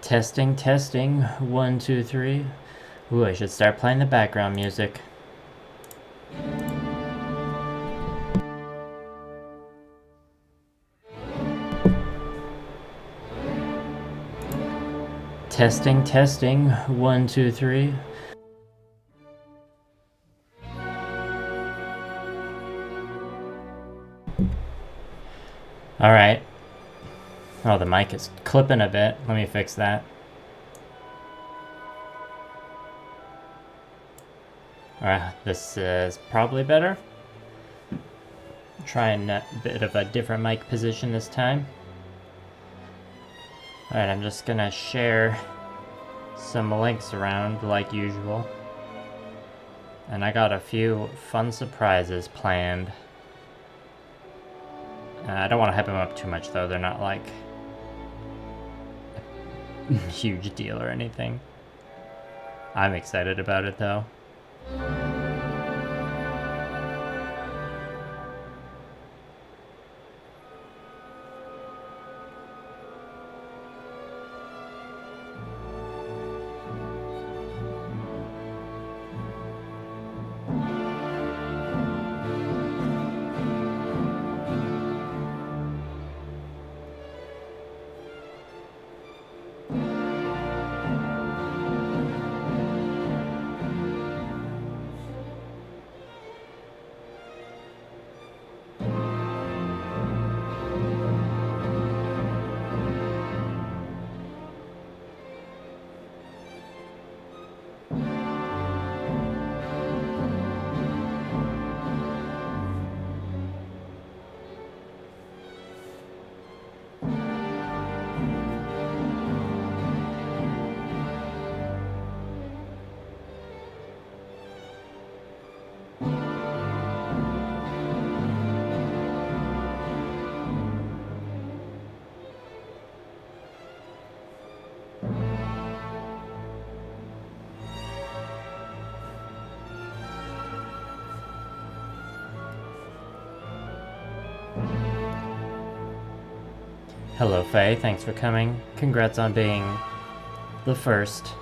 Testing, testing, 1, 2, 3. Ooh, I should start playing the background music. Testing, testing, 1, 2, 3. Alright. Oh, the mic is clipping a bit. Let me fix that. Alright, this is probably better. Trying a bit of a different mic position this time. Alright, I'm just gonna share some links around like usual. And I got a few fun surprises planned. I don't want to hype them up too much though, they're not like a huge deal or anything. I'm excited about it though. Hello Faye, thanks for coming. Congrats on being the first.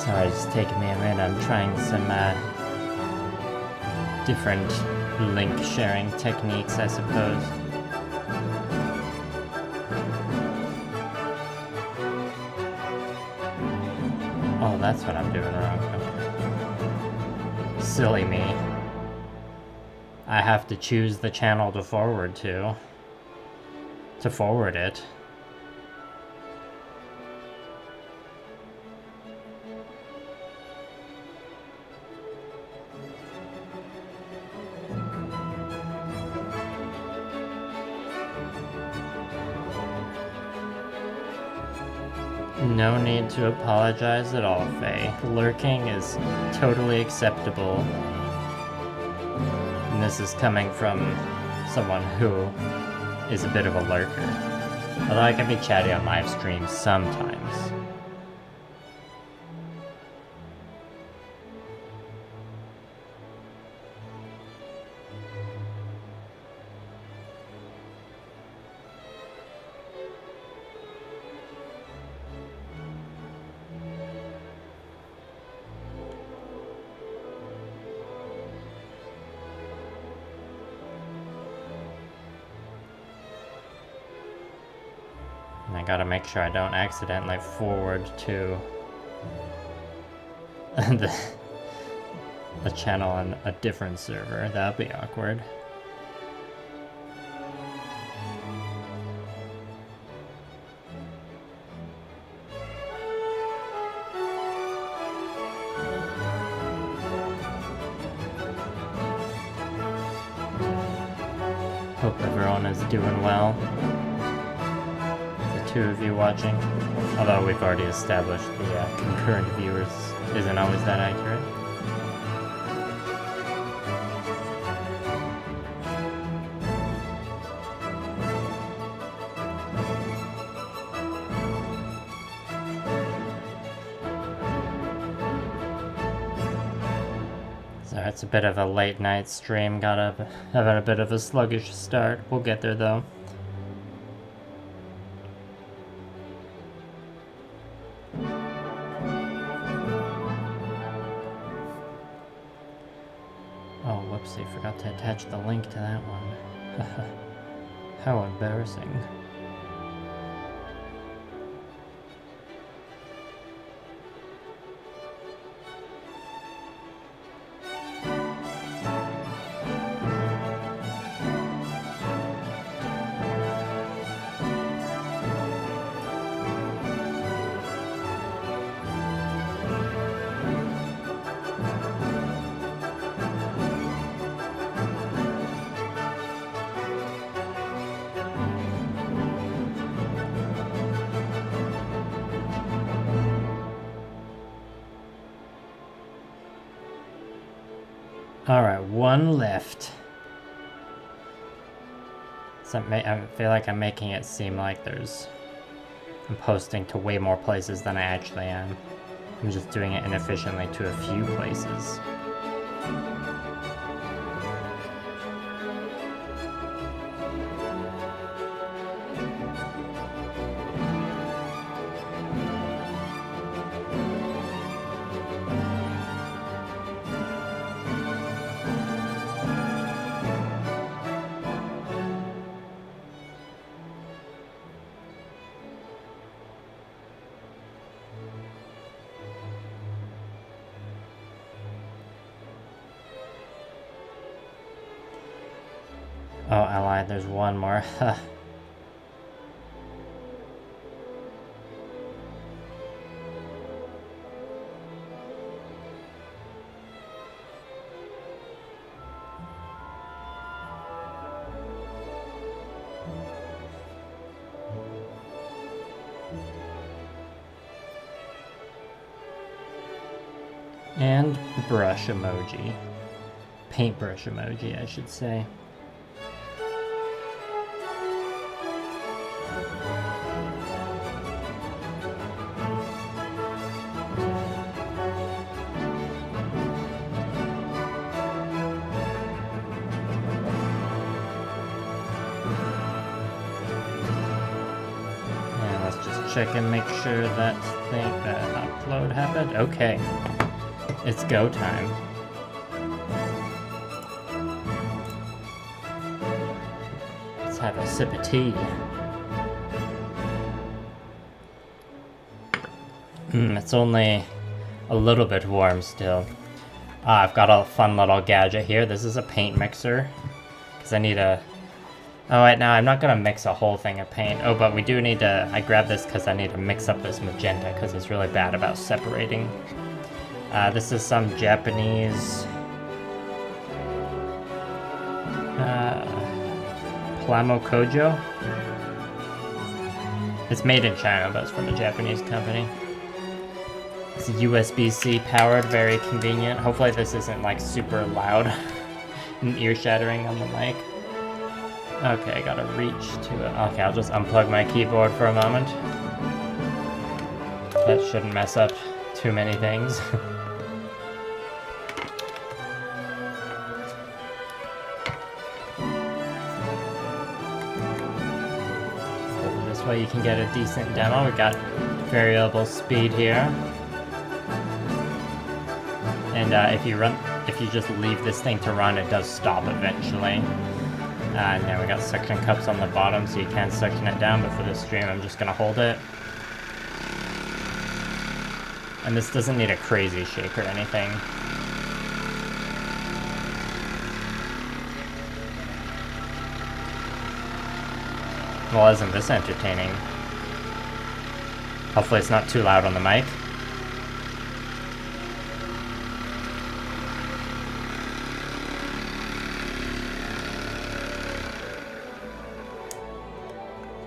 Sorry, it's taking me a minute. I'm trying some different link sharing techniques, I suppose. Oh, that's what I'm doing wrong. Okay. Silly me. I have to choose the channel to forward to forward it. No need to apologize at all, Faye. Lurking is totally acceptable. And this is coming from someone who is a bit of a lurker. Although I can be chatty on live streams sometimes. And I gotta make sure I don't accidentally forward to the channel on a different server. That'd be awkward. Hope everyone is doing well. The two of you watching. Although we've already established the concurrent viewers isn't always that accurate. It's a bit of a late night stream, having a bit of a sluggish start. We'll get there though. Oh, whoopsie, forgot to attach the link to that one. How embarrassing. Alright, one left. So I feel like I'm making it seem like I'm posting to way more places than I actually am. I'm just doing it inefficiently to a few places. Oh, I lied, there's one more. And brush emoji. Paintbrush emoji, I should say. Check and make sure that upload happened. Okay, it's go time. Let's have a sip of tea. It's only a little bit warm still. I've got a fun little gadget here. This is a paint mixer, because I need a... Oh wait, no, I'm not gonna mix a whole thing of paint. Oh, but we do need to... I grabbed this because I need to mix up this magenta, because it's really bad about separating. This is some Japanese... Plamo Kojo? It's made in China, but it's from a Japanese company. It's USB-C powered, very convenient. Hopefully this isn't like super loud and ear-shattering on the mic. Okay, I gotta reach to it. Okay, I'll just unplug my keyboard for a moment. That shouldn't mess up too many things. This way you can get a decent demo. We got variable speed here. And if you just leave this thing to run, it does stop eventually. And yeah, we got suction cups on the bottom so you can suction it down, but for this stream I'm just gonna hold it. And this doesn't need a crazy shake or anything. Well, isn't this entertaining? Hopefully it's not too loud on the mic.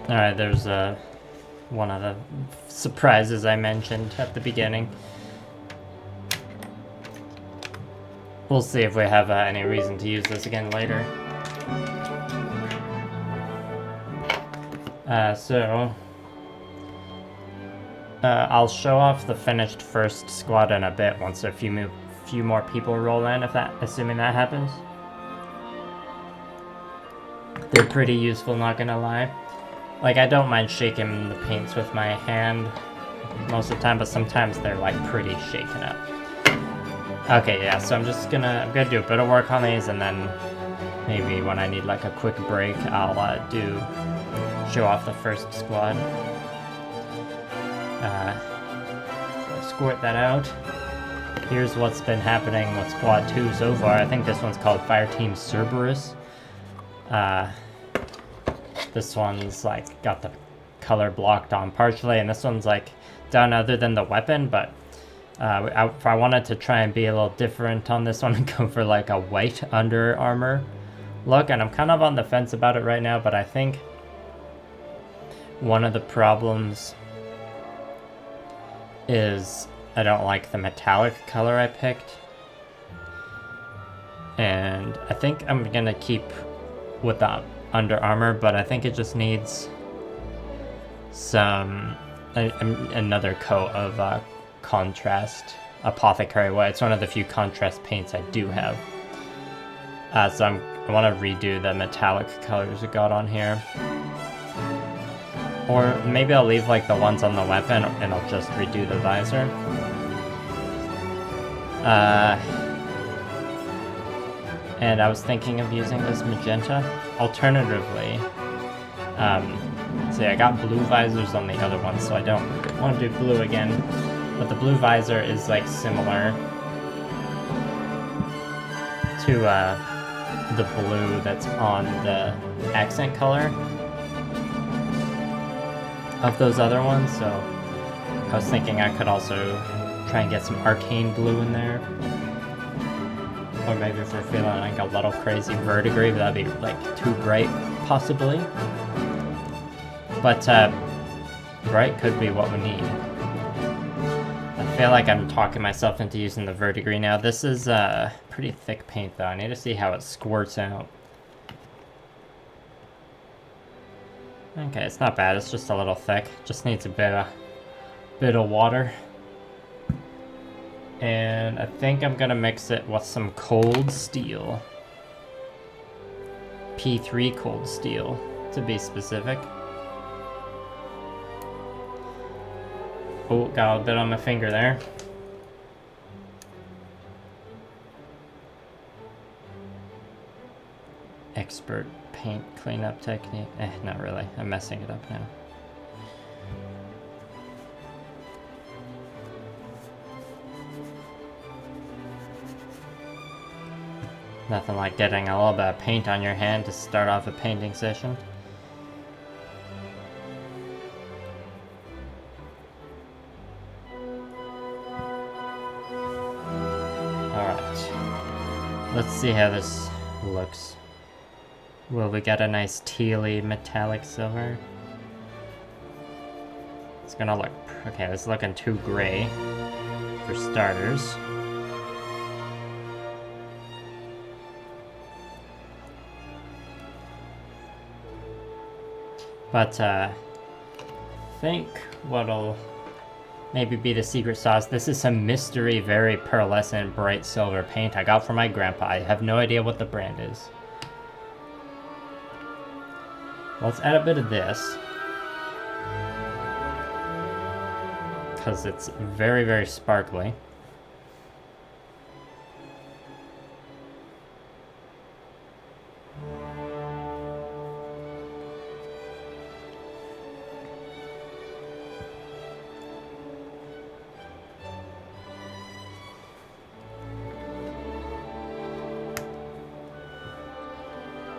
Alright, there's one of the surprises I mentioned at the beginning. We'll see if we have any reason to use this again later. I'll show off the finished first squad in a bit once a few more people roll in, assuming that happens. They're pretty useful, not gonna lie. Like, I don't mind shaking the paints with my hand most of the time, but sometimes they're like pretty shaken up. Okay, yeah, so I'm gonna do a bit of work on these, and then maybe when I need like a quick break, I'll show off the first squad. Squirt that out. Here's what's been happening with Squad 2 so far. I think this one's called Fireteam Cerberus. This one's like got the color blocked on partially, and this one's like done other than the weapon, but if I wanted to try and be a little different on this one and go for like a white under armor look, and I'm kind of on the fence about it right now, but I think one of the problems is I don't like the metallic color I picked, and I think I'm gonna keep with the under armor, but I think it just needs another coat of contrast apothecary white. It's one of the few contrast paints I do have, so I want to redo the metallic colors it got on here. Or maybe I'll leave like the ones on the weapon and I'll just redo the visor. And I was thinking of using this magenta. Alternatively, see, I got blue visors on the other one, so I don't want to do blue again. But the blue visor is like similar to the blue that's on the accent color of those other ones, so I was thinking I could also try and get some arcane blue in there. Or maybe if we're feeling like a little crazy verdigris, that'd be like too bright, possibly. But bright could be what we need. I feel like I'm talking myself into using the verdigris now. This is pretty thick paint though. I need to see how it squirts out. Okay, it's not bad. It's just a little thick. Just needs a bit of water. And I think I'm gonna mix it with some cold steel. P3 cold steel, to be specific. Oh, got a bit on my finger there. Expert paint cleanup technique. Not really. I'm messing it up now. Nothing like getting a little bit of paint on your hand to start off a painting session. Alright. Let's see how this looks. Will we get a nice tealy metallic silver? It's gonna look... Okay, this is looking too gray for starters. But I think what'll maybe be the secret sauce, this is some mystery, very pearlescent, bright silver paint I got from my grandpa. I have no idea what the brand is. Let's add a bit of this, because it's very, very sparkly.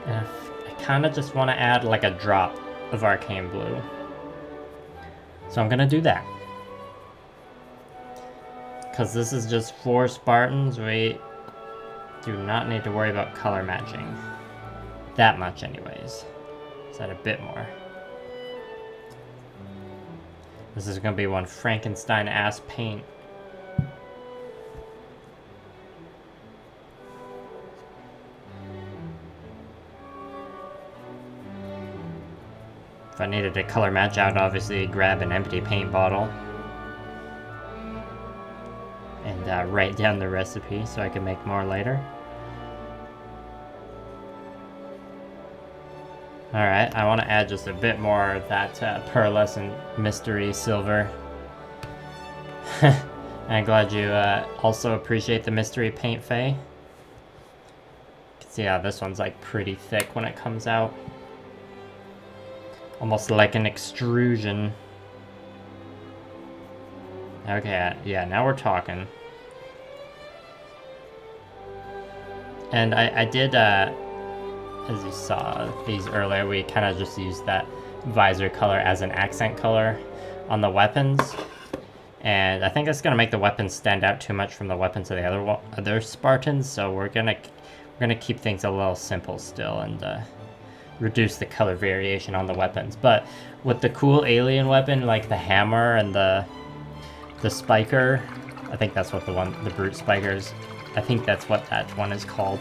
And I kind of just want to add like a drop of arcane blue. So I'm going to do that. Because this is just 4 Spartans, we do not need to worry about color matching. That much anyways. Is that a bit more? This is going to be one Frankenstein-ass paint. If I needed to color match out, obviously grab an empty paint bottle. And write down the recipe so I can make more later. Alright, I want to add just a bit more of that pearlescent mystery silver. I'm glad you also appreciate the mystery paint, Faye. You can see how this one's like pretty thick when it comes out. Almost like an extrusion. Okay, yeah, now we're talking. And I did, as you saw these earlier, we kind of just used that visor color as an accent color on the weapons. And I think that's going to make the weapons stand out too much from the weapons of the other Spartans, so we're gonna keep things a little simple still and reduce the color variation on the weapons. But with the cool alien weapon like the hammer and the spiker, I think that's what the brute spikers, I think that's what that one is called.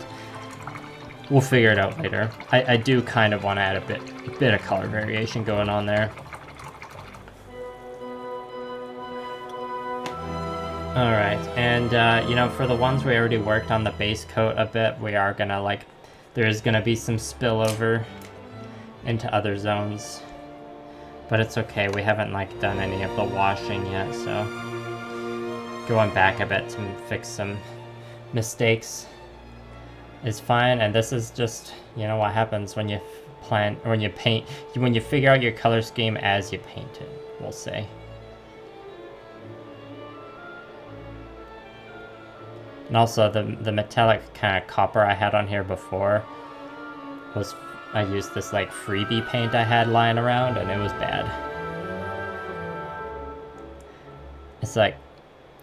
We'll figure it out later. I do kind of want to add a bit of color variation going on there. Alright, and you know, for the ones we already worked on the base coat a bit, we are gonna like, there's gonna be some spillover into other zones. But it's okay, we haven't like done any of the washing yet, so going back a bit to fix some mistakes is fine. And this is just, you know, what happens when you when you figure out your color scheme as you paint it, we'll say. And also the metallic kind of copper I had on here before was, I used this like freebie paint I had lying around and it was bad. It's like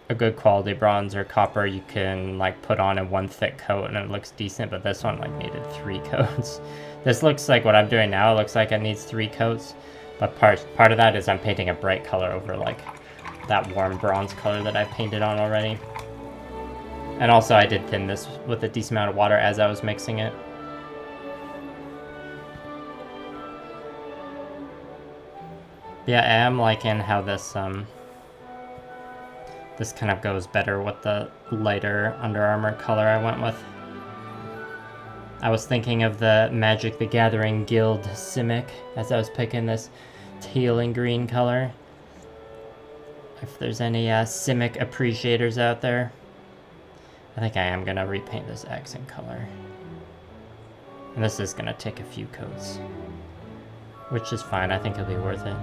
a good quality bronze or copper you can like put on in one thick coat and it looks decent, but this one like needed 3 coats. This looks like what I'm doing now, it looks like it needs 3 coats, but part of that is I'm painting a bright color over like that warm bronze color that I painted on already. And also I did thin this with a decent amount of water as I was mixing it. Yeah, I am liking how this this kind of goes better with the lighter Under Armour color I went with. I was thinking of the Magic the Gathering Guild Simic as I was picking this teal and green color. If there's any Simic appreciators out there. I think I am going to repaint this accent color. And this is going to take a few coats. Which is fine, I think it'll be worth it.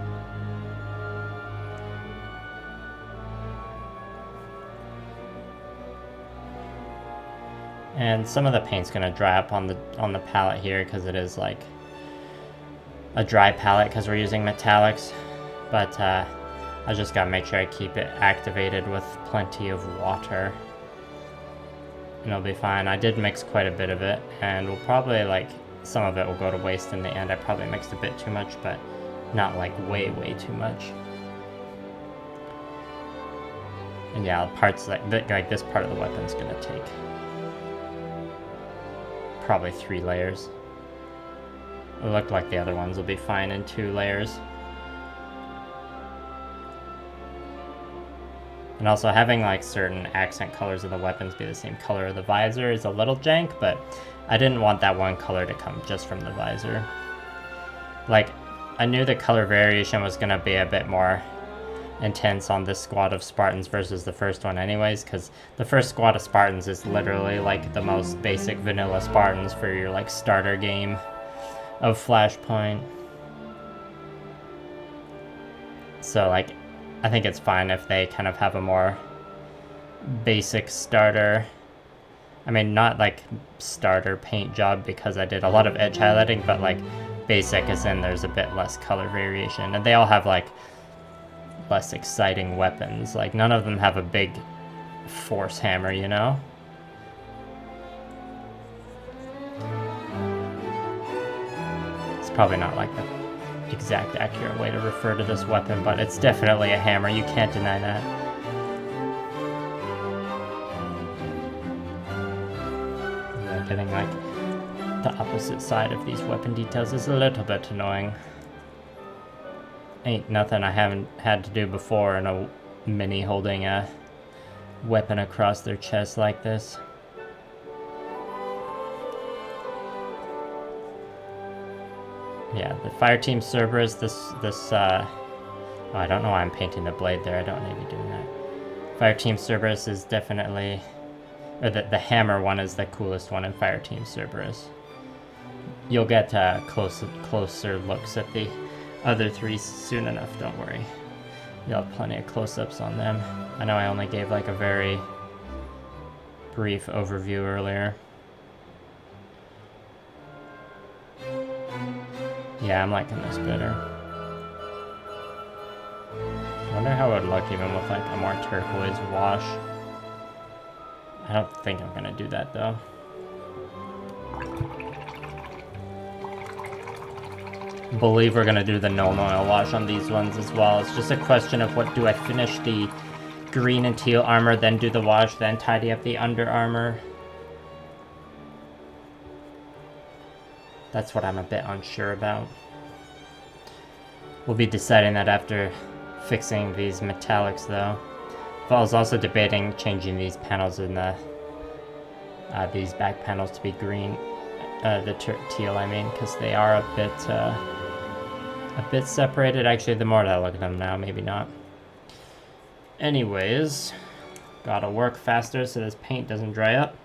And some of the paint's gonna dry up on the palette here because it is like a dry palette because we're using metallics. But I just gotta make sure I keep it activated with plenty of water. And it'll be fine. I did mix quite a bit of it, and we'll probably like, some of it will go to waste in the end. I probably mixed a bit too much, but not like way too much. And yeah, parts like this part of the weapon's gonna take probably 3 layers. It looked like the other ones will be fine in 2 layers. And also having like certain accent colors of the weapons be the same color of the visor is a little jank, but I didn't want that one color to come just from the visor. Like, I knew the color variation was gonna be a bit more intense on this squad of Spartans versus the first one anyways, because the first squad of Spartans is literally like the most basic vanilla Spartans for your like starter game of Flashpoint. So like, I think it's fine if they kind of have a more basic starter I mean, not like starter paint job because I did a lot of edge highlighting, but like basic as in there's a bit less color variation. And they all have like less exciting weapons. Like none of them have a big force hammer, you know? It's probably not like the exact accurate way to refer to this weapon, but it's definitely a hammer. You can't deny that. Yeah, getting like the opposite side of these weapon details is a little bit annoying. Ain't nothing I haven't had to do before in a mini holding a weapon across their chest like this. Yeah, the Fireteam Cerberus, oh, I don't know why I'm painting the blade there, I don't need to be doing that. Fireteam Cerberus is definitely, or the hammer one is the coolest one in Fireteam Cerberus. You'll get closer looks at the other three soon enough, don't worry. You'll have plenty of close-ups on them. I know I only gave like a very brief overview earlier. Yeah, I'm liking this better. I wonder how it would look even with like a more turquoise wash. I don't think I'm gonna do that though. I believe we're gonna do the Null Oil wash on these ones as well. It's just a question of what do I finish the green and teal armor, then do the wash, then tidy up the under armor. That's what I'm a bit unsure about. We'll be deciding that after fixing these metallics though. But I was also debating changing these panels in the these back panels to be green, the teal I mean, because they are a bit separated. Actually, the more that I look at them now, maybe not. Anyways, gotta work faster so this paint doesn't dry up.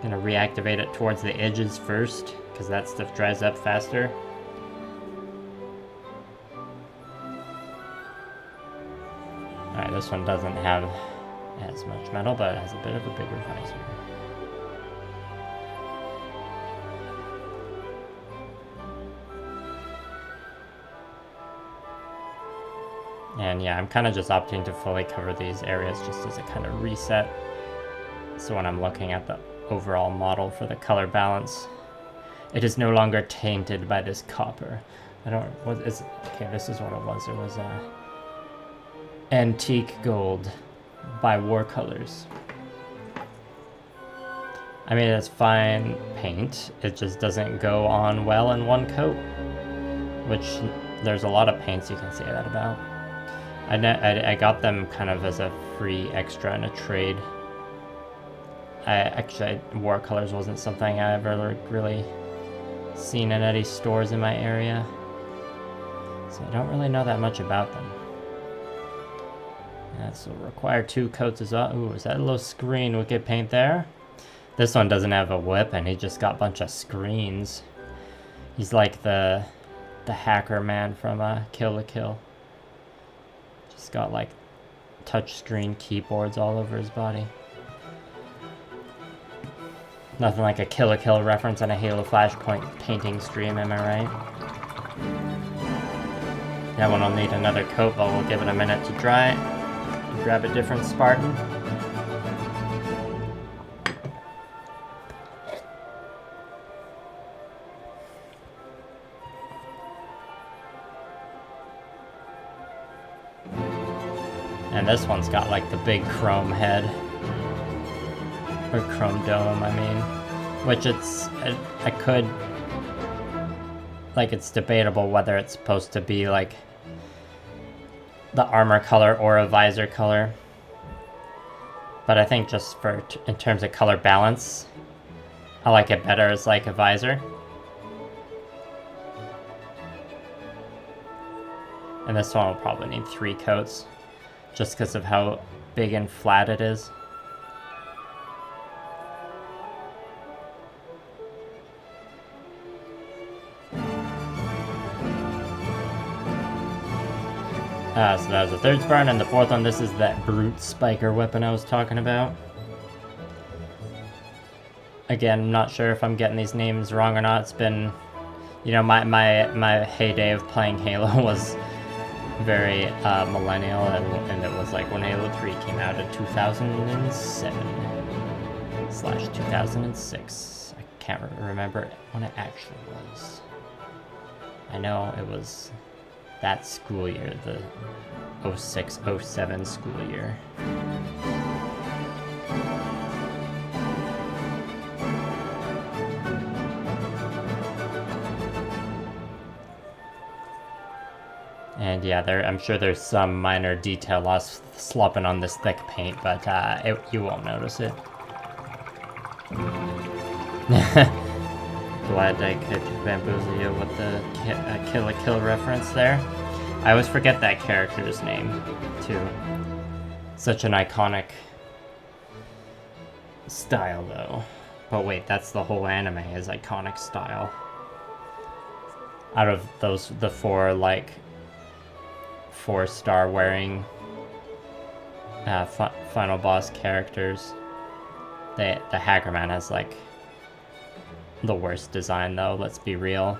Gonna reactivate it towards the edges first, because that stuff dries up faster. Alright, this one doesn't have as much metal, but it has a bit of a bigger visor. And yeah, I'm kind of just opting to fully cover these areas just as a kind of reset. So when I'm looking at the overall model for the color balance, it is no longer tainted by this copper. Okay, this is what it was. It was antique gold by War Colors. I mean, it's fine paint. It just doesn't go on well in one coat, which there's a lot of paints you can say that about. I got them kind of as a free extra in a trade. War Colors wasn't something I ever really seen in any stores in my area, so I don't really know that much about them. This will require 2 coats as well. Ooh, is that a little screen we could paint there? This one doesn't have a whip, and he just got a bunch of screens. He's like the hacker man from Kill la Kill. Just got like touchscreen keyboards all over his body. Nothing like a Kill la Kill reference on a Halo Flashpoint painting stream, am I right? That one will need another coat, but we'll give it a minute to dry. Grab a different Spartan. And this one's got like the big chrome head. Or chrome dome, I mean. Which I could... Like, it's debatable whether it's supposed to be like the armor color or a visor color. But I think just in terms of color balance, I like it better as like a visor. And this one will probably need 3 coats, just because of how big and flat it is. So that was the 3rd Spartan, and the 4th one, this is that brute spiker weapon I was talking about. Again, I'm not sure if I'm getting these names wrong or not. It's been, you know, my heyday of playing Halo was very Millennial, and it was like when Halo 3 came out in 2007/2006. I can't remember when it actually was. I know it was that school year, the 06-07 school year. And yeah, I'm sure there's some minor detail loss slopping on this thick paint, but you won't notice it. Glad I could bamboozle you with the Kill la Kill reference there. I always forget that character's name, too. Such an iconic style, though. But wait, that's the whole anime, is iconic style. Out of those, the four, like, 4-star wearing final boss characters, the Hackerman has, like, the worst design, though, let's be real.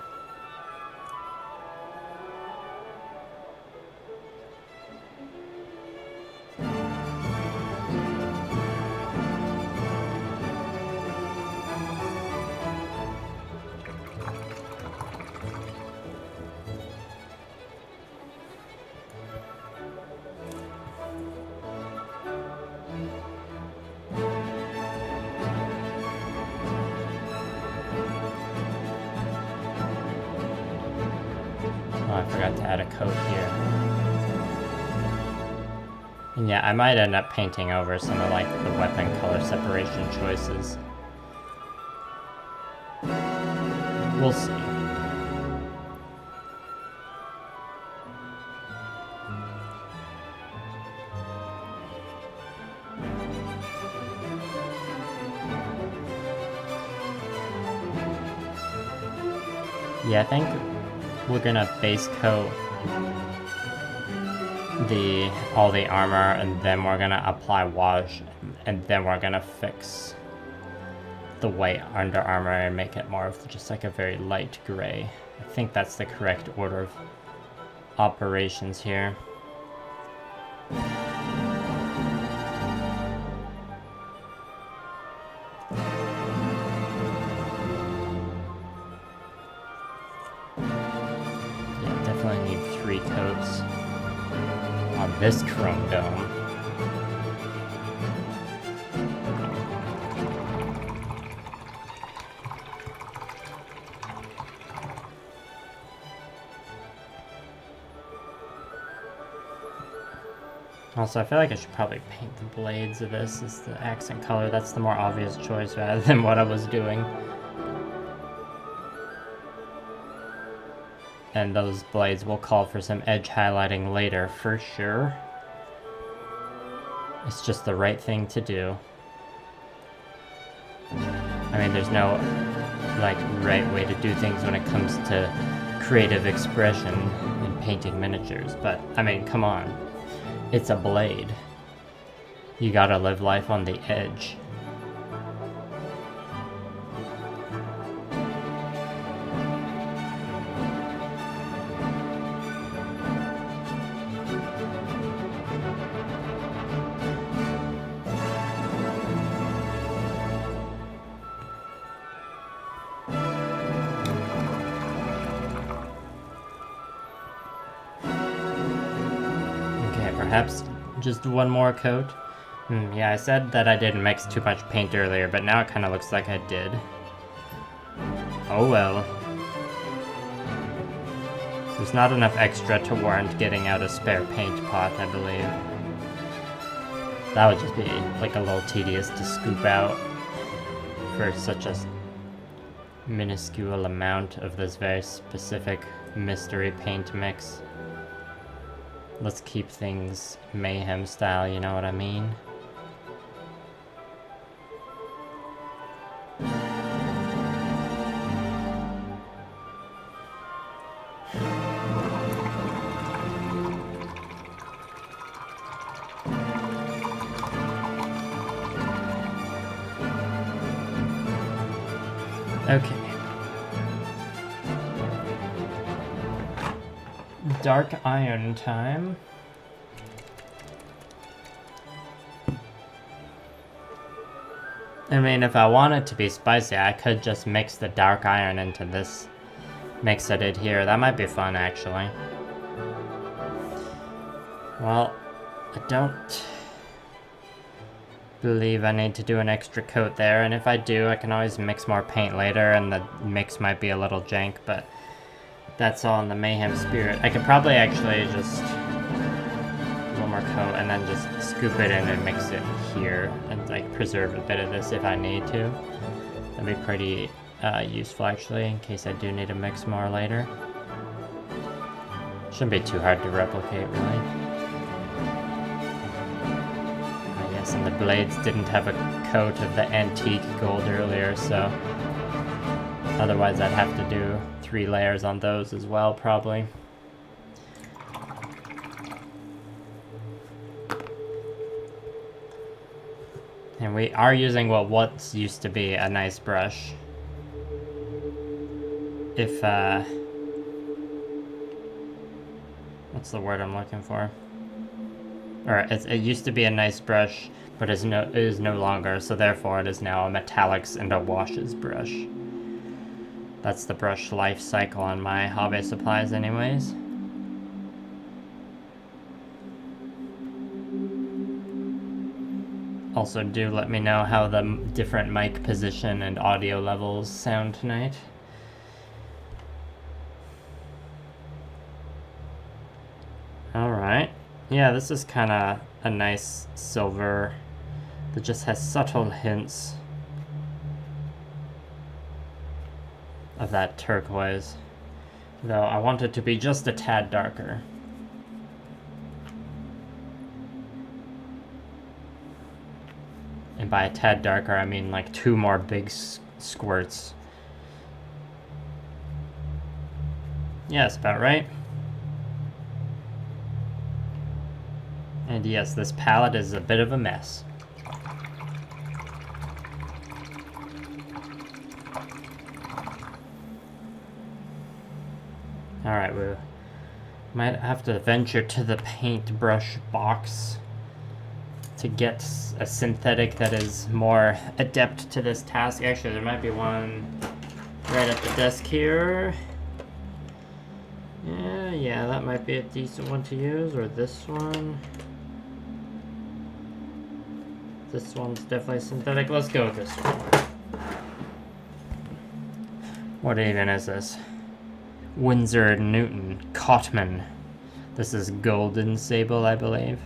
I forgot to add a coat here. And yeah, I might end up painting over some of like the weapon color separation choices. We'll see. Yeah, I think we're gonna base coat all the armor, and then we're gonna apply wash, and then we're gonna fix the white under armor and make it more of just like a very light gray. I think that's the correct order of operations here. Coats on this chrome dome. Also, I feel like I should probably paint the blades of this as the accent color. That's the more obvious choice rather than what I was doing. And those blades will call for some edge highlighting later, for sure. It's just the right thing to do. I mean, there's no, like, right way to do things when it comes to creative expression in painting miniatures, but, I mean, come on. It's a blade. You gotta live life on the edge. Perhaps just one more coat? Yeah, I said that I didn't mix too much paint earlier, but now it kind of looks like I did. Oh well. There's not enough extra to warrant getting out a spare paint pot, I believe. That would just be like a little tedious to scoop out for such a minuscule amount of this very specific mystery paint mix. Let's keep things Mayhem style, you know what I mean? Okay. Dark iron time. I mean, if I wanted to be spicy, I could just mix the dark iron into this mix I did here. That might be fun, actually. Well, I don't believe I need to do an extra coat there, and if I do, I can always mix more paint later, and the mix might be a little jank, but that's all in the Mayhem spirit. I could probably actually just one more coat and then just scoop it in and mix it here and like preserve a bit of this if I need to. That'd be pretty useful actually, in case I do need to mix more later. Shouldn't be too hard to replicate, really. I guess, and the blades didn't have a coat of the antique gold earlier, so otherwise I'd have to do 3 layers on those as well, probably. And we are using what once used to be a nice brush. If, what's the word I'm looking for? Or it used to be a nice brush, but it is no longer, so therefore it is now a metallics and a washes brush. That's the brush life cycle on my hobby supplies anyways. Also, do let me know how the different mic position and audio levels sound tonight. Alright. Yeah, this is kind of a nice silver that just has subtle hints of that turquoise. Though I want it to be just a tad darker. And by a tad darker, I mean like 2 more big squirts. Yeah, that's about right. And yes, this palette is a bit of a mess. Alright, we might have to venture to the paintbrush box to get a synthetic that is more adept to this task. Actually, there might be one right at the desk here. Yeah, that might be a decent one to use, or this one. This one's definitely synthetic. Let's go with this one. What even is this? Windsor Newton Cotman. This is Golden Sable, I believe.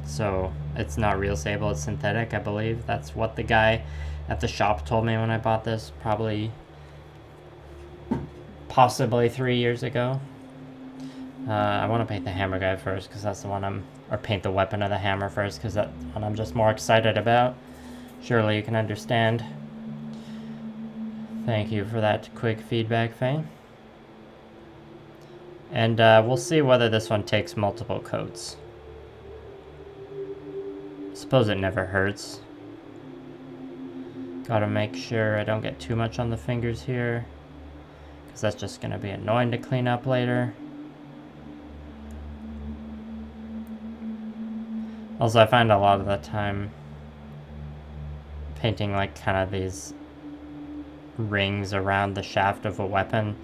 So it's not real sable, it's synthetic, I believe. That's what the guy at the shop told me when I bought this, possibly 3 years ago. I want to paint the hammer guy first, because that's the one or paint the weapon of the hammer first, because that's one I'm just more excited about. Surely you can understand. Thank you for that quick feedback, Faye. And we'll see whether this one takes multiple coats. Suppose it never hurts. Gotta make sure I don't get too much on the fingers here, because that's just gonna be annoying to clean up later. Also, I find a lot of the time painting like kind of these rings around the shaft of a weapon,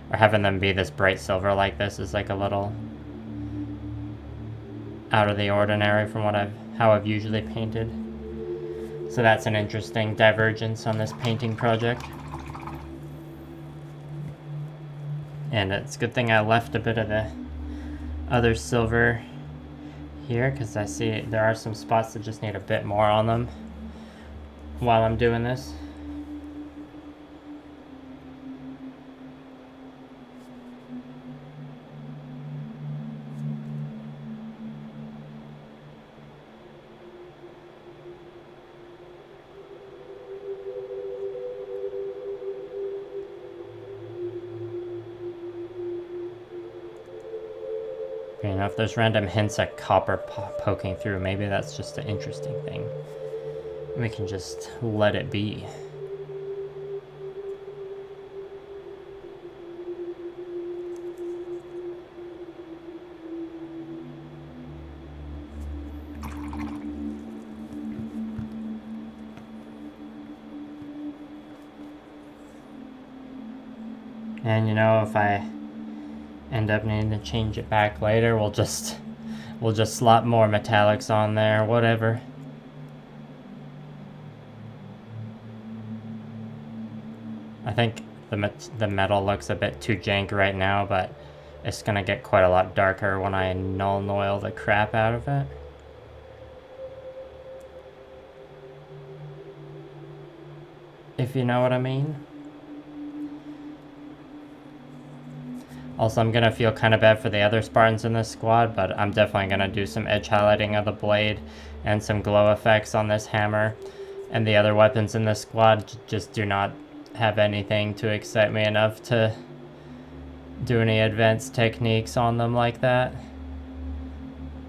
or having them be this bright silver like this, is like a little out of the ordinary from how I've usually painted. So that's an interesting divergence on this painting project. And it's a good thing I left a bit of the other silver here, because I see there are some spots that just need a bit more on them while I'm doing this. You know, if there's random hints at copper poking through, maybe that's just an interesting thing. we can just let it be. And you know, if I end up needing to change it back later, we'll just slap more metallics on there, whatever. I think the metal looks a bit too jank right now, but it's gonna get quite a lot darker when I null and oil the crap out of it. If you know what I mean. Also, I'm gonna feel kind of bad for the other Spartans in this squad, but I'm definitely gonna do some edge highlighting of the blade and some glow effects on this hammer. And the other weapons in this squad just do not have anything to excite me enough to do any advanced techniques on them like that.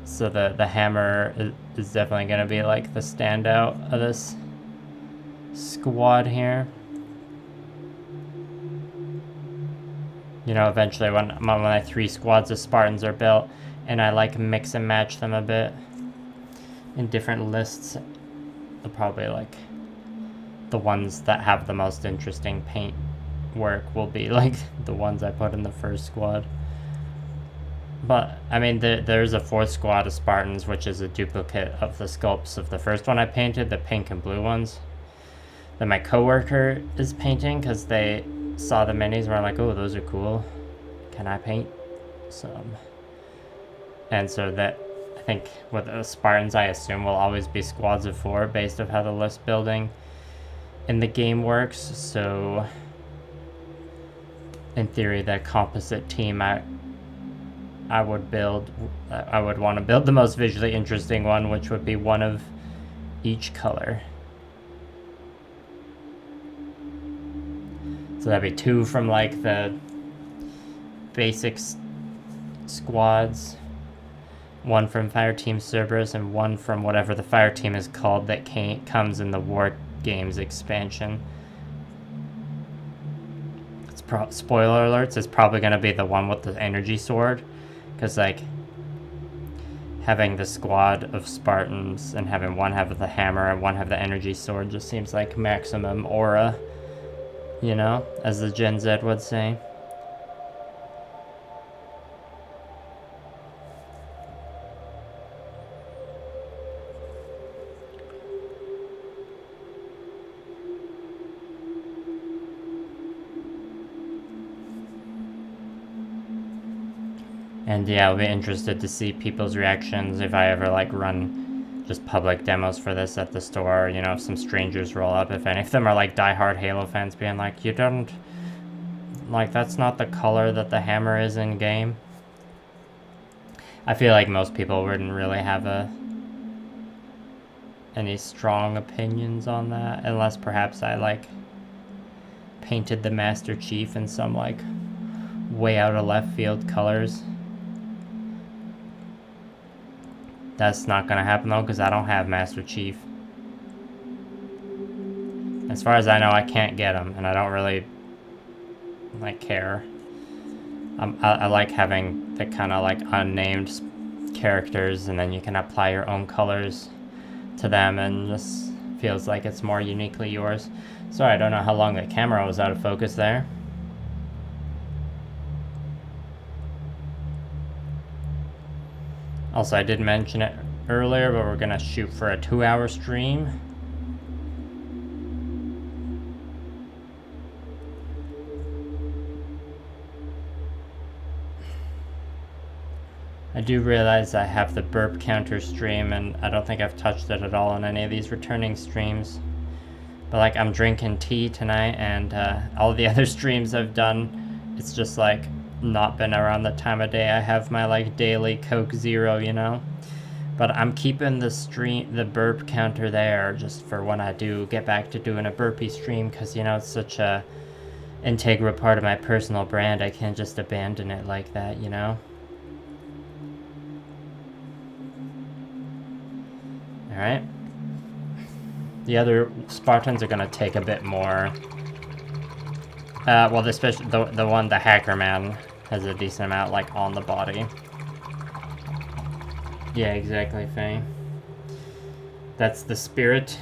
So the hammer is definitely gonna be like the standout of this squad here. You know, eventually when my 3 squads of Spartans are built and I like mix and match them a bit in different lists, they'll probably like the ones that have the most interesting paint work will be like the ones I put in the first squad. But I mean, there's a 4th squad of Spartans, which is a duplicate of the sculpts of the first one I painted, the pink and blue ones, that my coworker is painting because they saw the minis and were like, oh, those are cool, can I paint some? And so that, I think with the Spartans, I assume will always be squads of 4 based on how the list building in the game works. So in theory, the composite team I would build, I would want to build the most visually interesting one, which would be one of each color. So that'd be 2 from like the basic squads, 1 from Fire Team Cerberus, and 1 from whatever the fire team is called that comes in the War Games expansion. Spoiler alerts, it's probably going to be the one with the energy sword, because like having the squad of Spartans and having 1 have the hammer and 1 have the energy sword just seems like maximum aura, you know, as the Gen Z would say. And yeah, I'll be interested to see people's reactions if I ever like run just public demos for this at the store. You know, if some strangers roll up, if any of them are like diehard Halo fans being like, you don't, like, that's not the color that the hammer is in game. I feel like most people wouldn't really have any strong opinions on that, unless perhaps I like painted the Master Chief in some like way out of left field colors. That's not gonna happen though, because I don't have Master Chief. As far as I know, I can't get him, and I don't really like care. I like having the kind of like unnamed characters, and then you can apply your own colors to them, and this feels like it's more uniquely yours. Sorry, I don't know how long the camera was out of focus there. Also, I did mention it earlier, but we're gonna shoot for a 2-hour stream. I do realize I have the burp counter stream, and I don't think I've touched it at all on any of these returning streams. But like, I'm drinking tea tonight, and all the other streams I've done, it's just like not been around the time of day I have my like daily Coke Zero, you know. But I'm keeping the burp counter there just for when I do get back to doing a burpee stream, because you know, it's such a integral part of my personal brand. I can't just abandon it like that, you know. Alright. The other Spartans are gonna take a bit more. Well, especially the one, the hacker man, has a decent amount, like, on the body. Yeah, exactly, Faye. That's the spirit.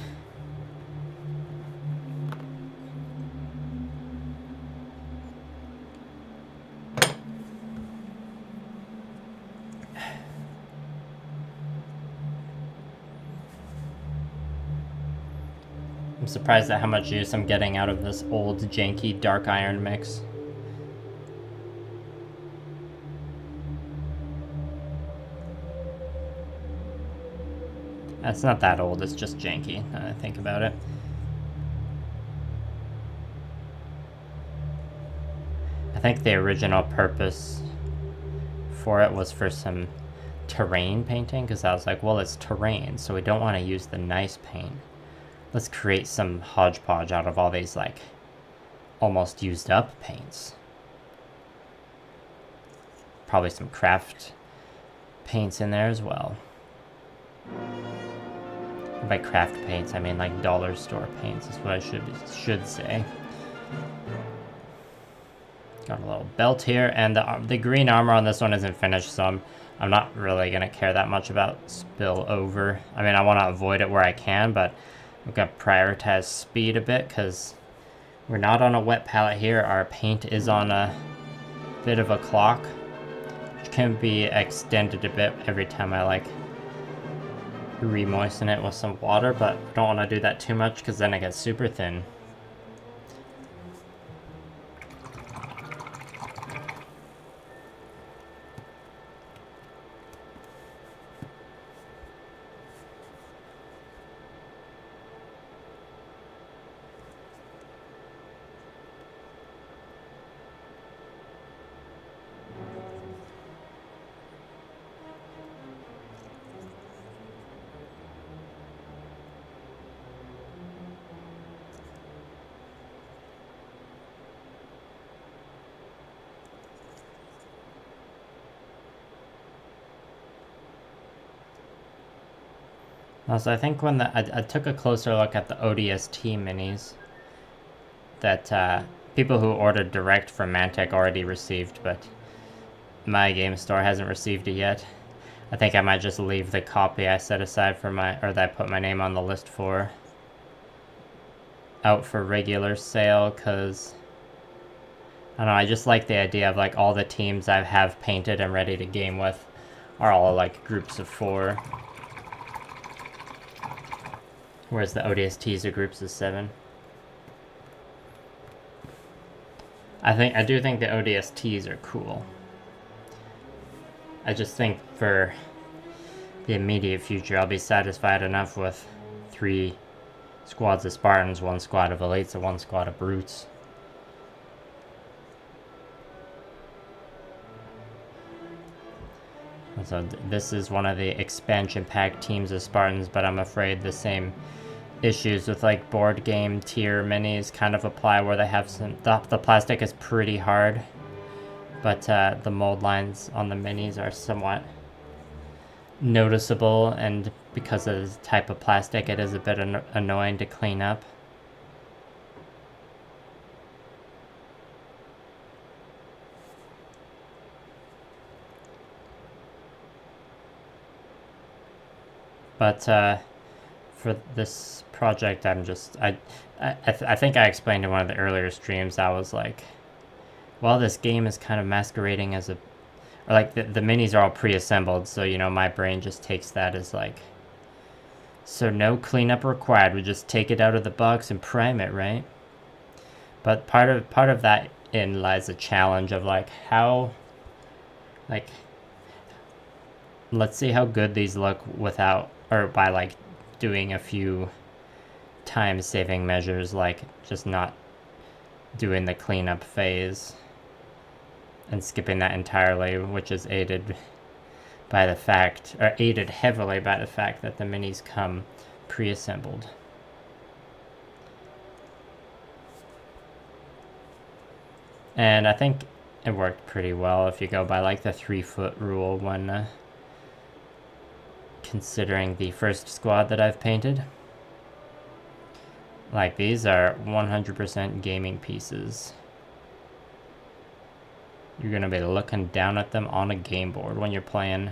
I'm surprised at how much use I'm getting out of this old, janky, dark iron mix. It's not that old, it's just janky, now that I think about it. I think the original purpose for it was for some terrain painting, because I was like, well, it's terrain, so we don't want to use the nice paint. Let's create some hodgepodge out of all these, like, almost used up paints. Probably some craft paints in there as well. By craft paints, I mean like dollar store paints is what I should say. Got a little belt here, and the green armor on this one isn't finished, so I'm not really gonna care that much about spill over. I mean, I want to avoid it where I can, but I'm gonna prioritize speed a bit because we're not on a wet palette here. Our paint is on a bit of a clock, which can be extended a bit every time I like re-moisten it with some water, but don't want to do that too much because then it gets super thin. Also, I think when I took a closer look at the ODST minis that people who ordered direct from Mantic already received, but my game store hasn't received it yet. I think I might just leave the copy I set aside for or that I put my name on the list for out for regular sale, because I don't know, I just like the idea of like all the teams I have painted and ready to game with are all like groups of 4. Whereas the ODSTs are groups of 7. I do think the ODSTs are cool. I just think for the immediate future, I'll be satisfied enough with 3 squads of Spartans, 1 squad of elites, and 1 squad of brutes. And so this is one of the expansion pack teams of Spartans, but I'm afraid the same issues with like board game tier minis kind of apply, where they have some the plastic is pretty hard, but the mold lines on the minis are somewhat noticeable, and because of the type of plastic, it is a bit annoying to clean up. But for this project, I'm just I think I explained in one of the earlier streams, I was like, well, this game is kind of masquerading as a, or like the minis are all pre-assembled, so you know my brain just takes that as like, so no cleanup required, we just take it out of the box and prime it, right? But part of that in lies a challenge of like how, like, let's see how good these look without, or by like doing a few time saving measures, like just not doing the cleanup phase and skipping that entirely, which is aided by the fact, or aided heavily by the fact that the minis come pre-assembled. And I think it worked pretty well if you go by like the 3-foot rule when considering the first squad that I've painted. Like, these are 100% gaming pieces. You're gonna be looking down at them on a game board when you're playing.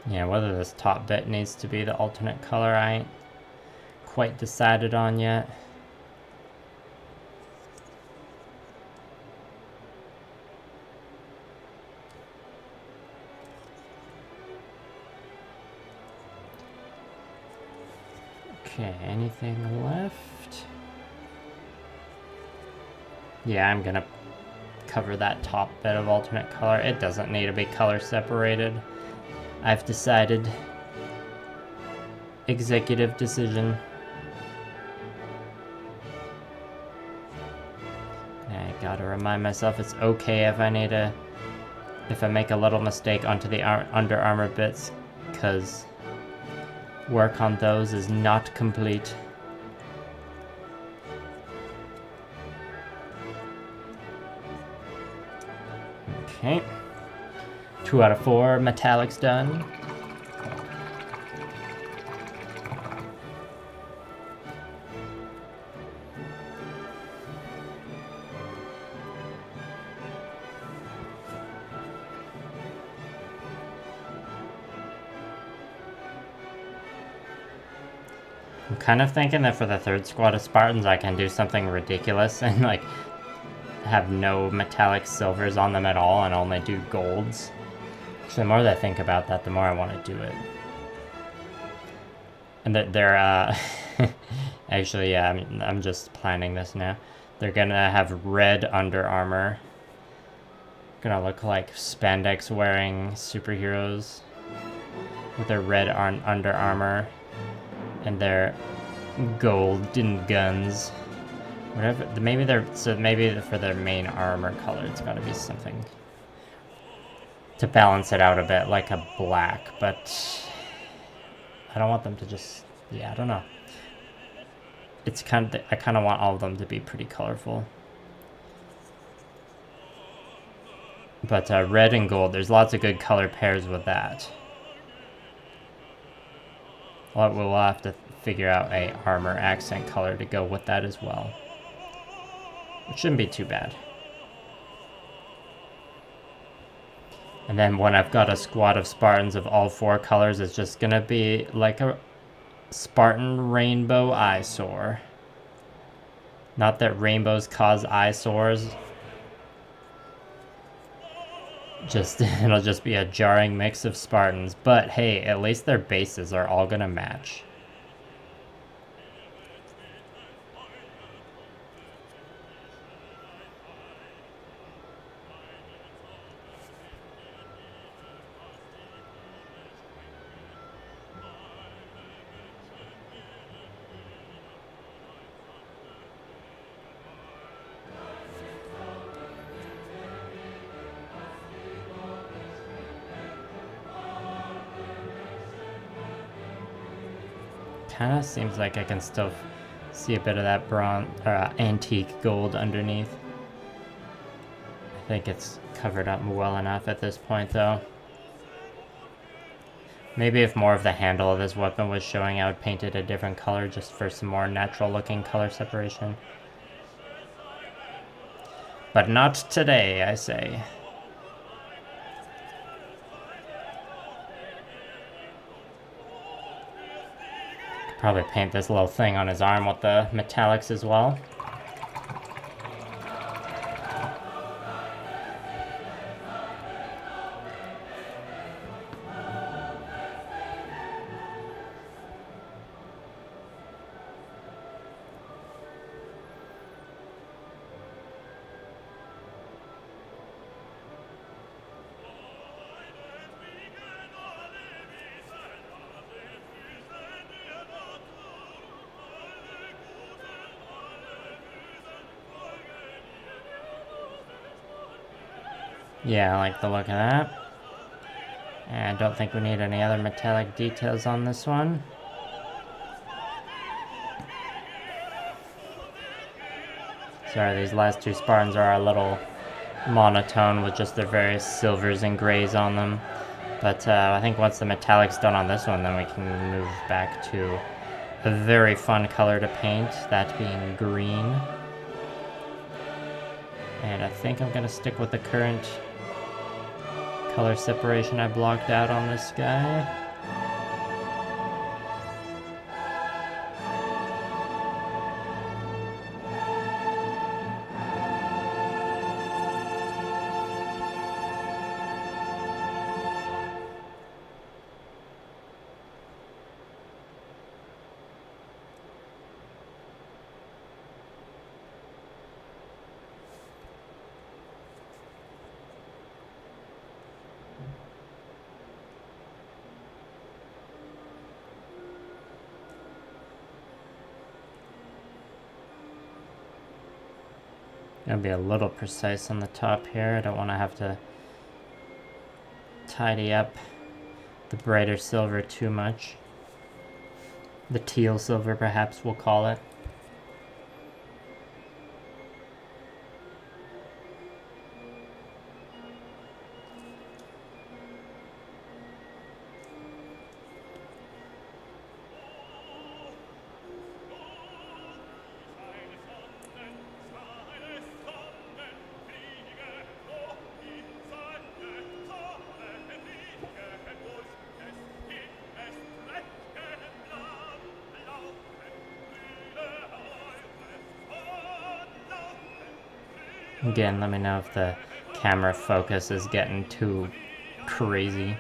Yeah, whether this top bit needs to be the alternate color, I ain't quite decided on yet. Okay, anything left? Yeah, I'm gonna cover that top bit of alternate color. It doesn't need to be color separated. I've decided. Executive decision. I gotta remind myself it's okay if I make a little mistake onto the Under Armour bits, because work on those is not complete. Okay. 2 out of 4 metallics done. I'm kind of thinking that for the third squad of Spartans I can do something ridiculous and like have no metallic silvers on them at all and only do golds. So the more that I think about that, the more I want to do it. And that they're actually, yeah, I'm just planning this now. They're gonna have red Under Armour. Gonna look like spandex wearing superheroes with their red Under Armour and their golden guns. Whatever, maybe for their main armor color, it's gotta be something to balance it out a bit, like a black, but I don't want them to just, yeah, I don't know. It's I kind of want all of them to be pretty colorful. But red and gold, there's lots of good color pairs with that. Well, we'll have to figure out a armor accent color to go with that as well. It shouldn't be too bad. And then when I've got a squad of Spartans of all 4 colors, it's just gonna be like a Spartan rainbow eyesore. Not that rainbows cause eyesores. It'll just be a jarring mix of Spartans. But hey, at least their bases are all gonna match. Kind of seems like I can still see a bit of that bronze or antique gold underneath. I think it's covered up well enough at this point, though. Maybe if more of the handle of this weapon was showing, I would paint it a different color just for some more natural looking color separation. But not today, I say. Probably paint this little thing on his arm with the metallics as well. Yeah, I like the look of that. And I don't think we need any other metallic details on this one. Sorry, these last two Spartans are a little monotone with just their various silvers and grays on them. But I think once the metallic's done on this one, then we can move back to a very fun color to paint, that being green. And I think I'm going to stick with the current color separation I blocked out on this guy. Gonna be a little precise on the top here. I don't want to have to tidy up the brighter silver too much. The teal silver, perhaps we'll call it. Again, let me know if the camera focus is getting too crazy.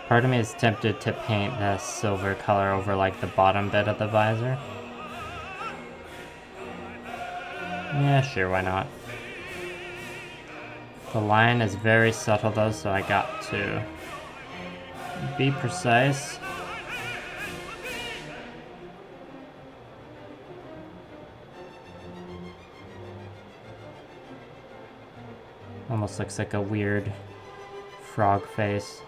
Part of me is tempted to paint the silver color over like the bottom bit of the visor. Yeah, sure, why not? The line is very subtle though, so I got to be precise. Almost looks like a weird frog face.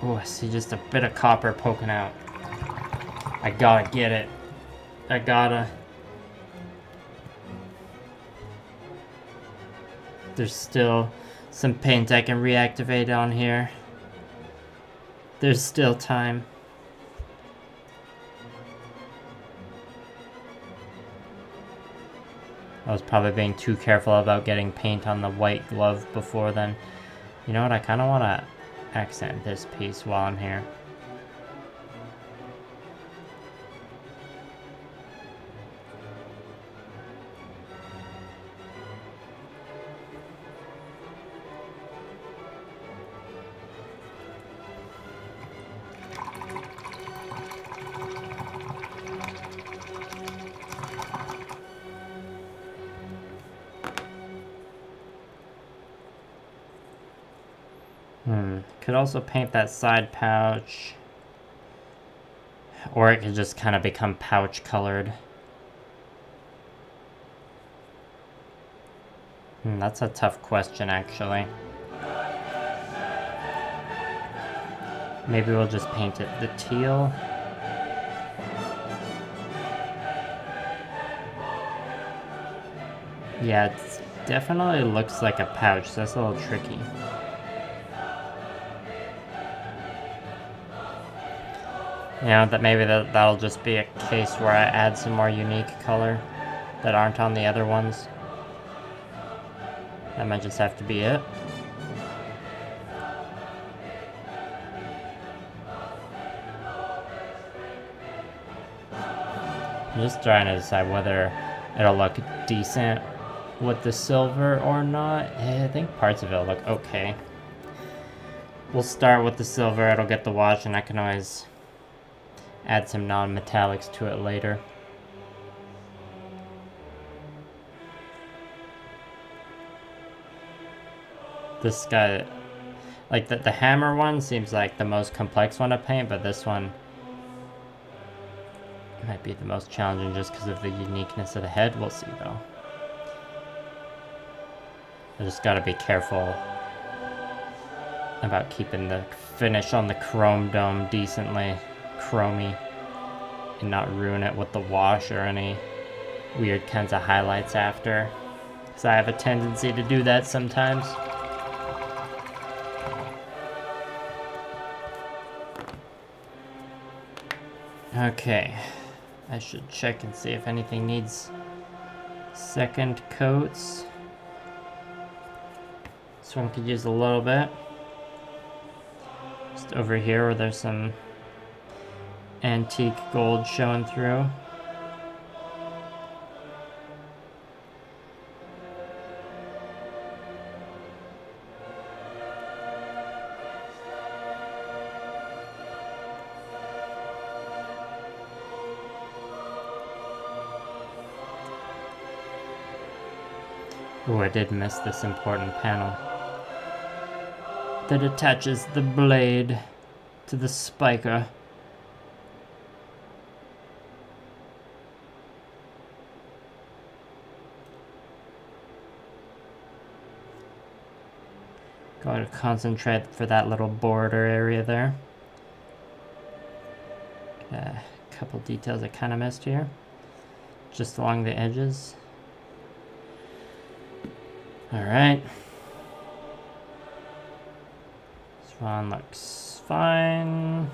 Oh, I see just a bit of copper poking out. I gotta get it. I gotta. There's still some paint I can reactivate on here. There's still time. I was probably being too careful about getting paint on the white glove before then. You know what, I kind of want to accent this piece while I'm here. Could also paint that side pouch, or it could just kind of become pouch colored. That's a tough question, actually. Maybe we'll just paint it the teal. Yeah, it definitely looks like a pouch, so that's a little tricky. You know, that maybe that'll just be a case where I add some more unique color that aren't on the other ones. That might just have to be it. I'm just trying to decide whether it'll look decent with the silver or not. I think parts of it look okay. We'll start with the silver, it'll get the wash, and I can always add some non-metallics to it later. This guy, like the hammer one seems like the most complex one to paint, but this one might be the most challenging just because of the uniqueness of the head. We'll see though. I just gotta be careful about keeping the finish on the chrome dome decently chromy and not ruin it with the wash or any weird kinds of highlights after, because I have a tendency to do that sometimes. Okay, I should check and see if anything needs second coats. This one could use a little bit. Just over here where there's some antique gold showing through. Oh, I did miss this important panel that attaches the blade to the spiker. Gotta concentrate for that little border area there. A couple details I kind of missed here, just along the edges. Alright. This one looks fine.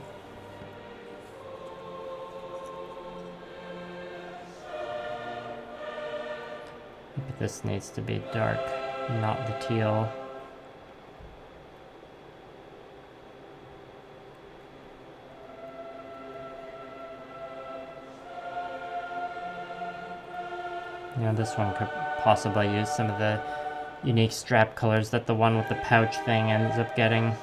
Maybe this needs to be dark, not the teal. You know, this one could possibly use some of the unique strap colors that the one with the pouch thing ends up getting.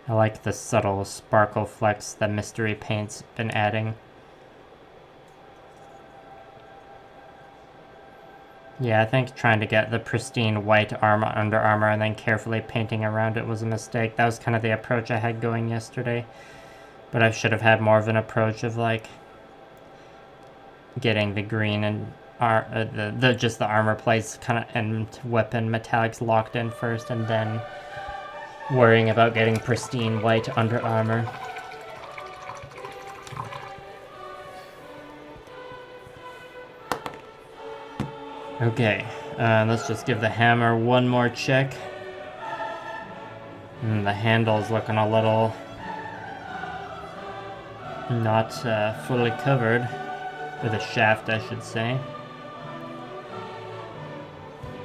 I like the subtle sparkle flecks that Mystery Paint's been adding. Yeah, I think trying to get the pristine white Under Armour and then carefully painting around it was a mistake. That was kind of the approach I had going yesterday. But I should have had more of an approach of like getting the green and just the armor plates kind of and weapon metallics locked in first, and then worrying about getting pristine white Under Armour. Okay, let's just give the hammer one more check. And the handle's looking a little not fully covered, or the shaft I should say.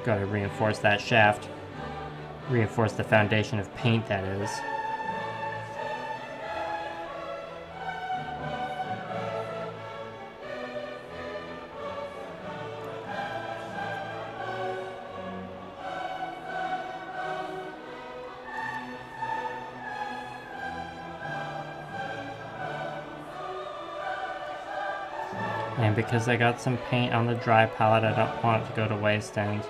Gotta reinforce that shaft. Reinforce the foundation of paint, that is. And because I got some paint on the dry palette, I don't want it to go to waste, and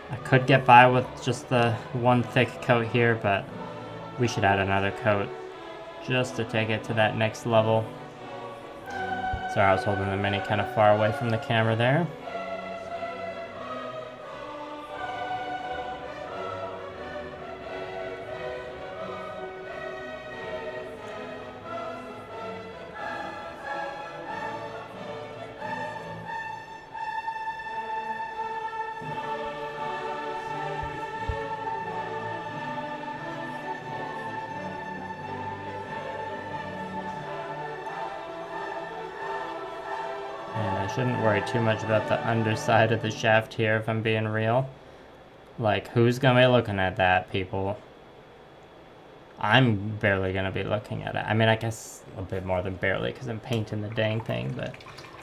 I could get by with just the one thick coat here, but we should add another coat just to take it to that next level. Sorry, I was holding the mini kind of far away from the camera there. shouldn't worry too much about the underside of the shaft here if I'm being real. Like, who's gonna be looking at that, people? I'm barely gonna be looking at it. I mean, I guess a bit more than barely because I'm painting the dang thing, but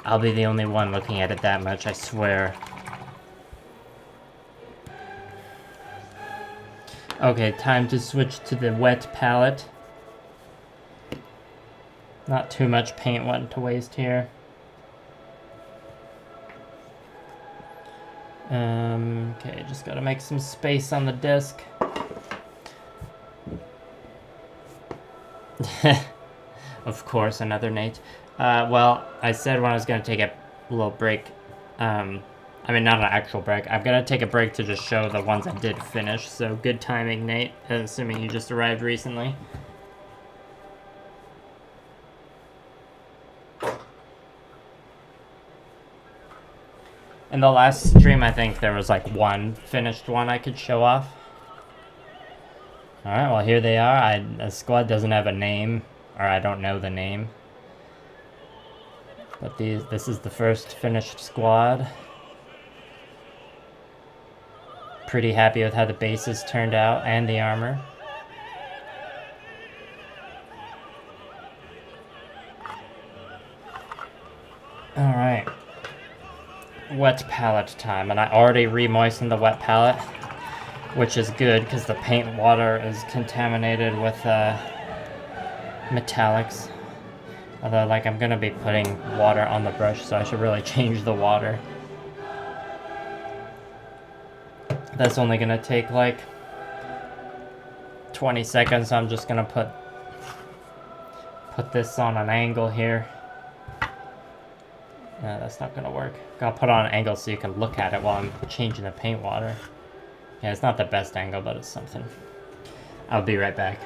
I'll be the only one looking at it that much, I swear. Okay, time to switch to the wet palette. Not too much paint went to waste here. Okay, just gotta make some space on the disc. Of course, another Nate. Well, I said when I was gonna take a little break. I mean, not an actual break. I'm gonna take a break to just show the ones I did finish. So good timing, Nate, assuming you just arrived recently. In the last stream, I think there was like one finished one I could show off. Alright, well here they are. The squad doesn't have a name, or I don't know the name. But this is the first finished squad. Pretty happy with how the bases turned out, and the armor. Alright. Wet palette time, and I already re-moistened the wet palette, which is good because the paint water is contaminated with metallics. Although, like, I'm gonna be putting water on the brush, so I should really change the water. That's only gonna take like 20 seconds, so I'm just gonna put this on an angle here. No, that's not gonna work. Gotta put it on an angle so you can look at it while I'm changing the paint water. Yeah, it's not the best angle, but it's something. I'll be right back.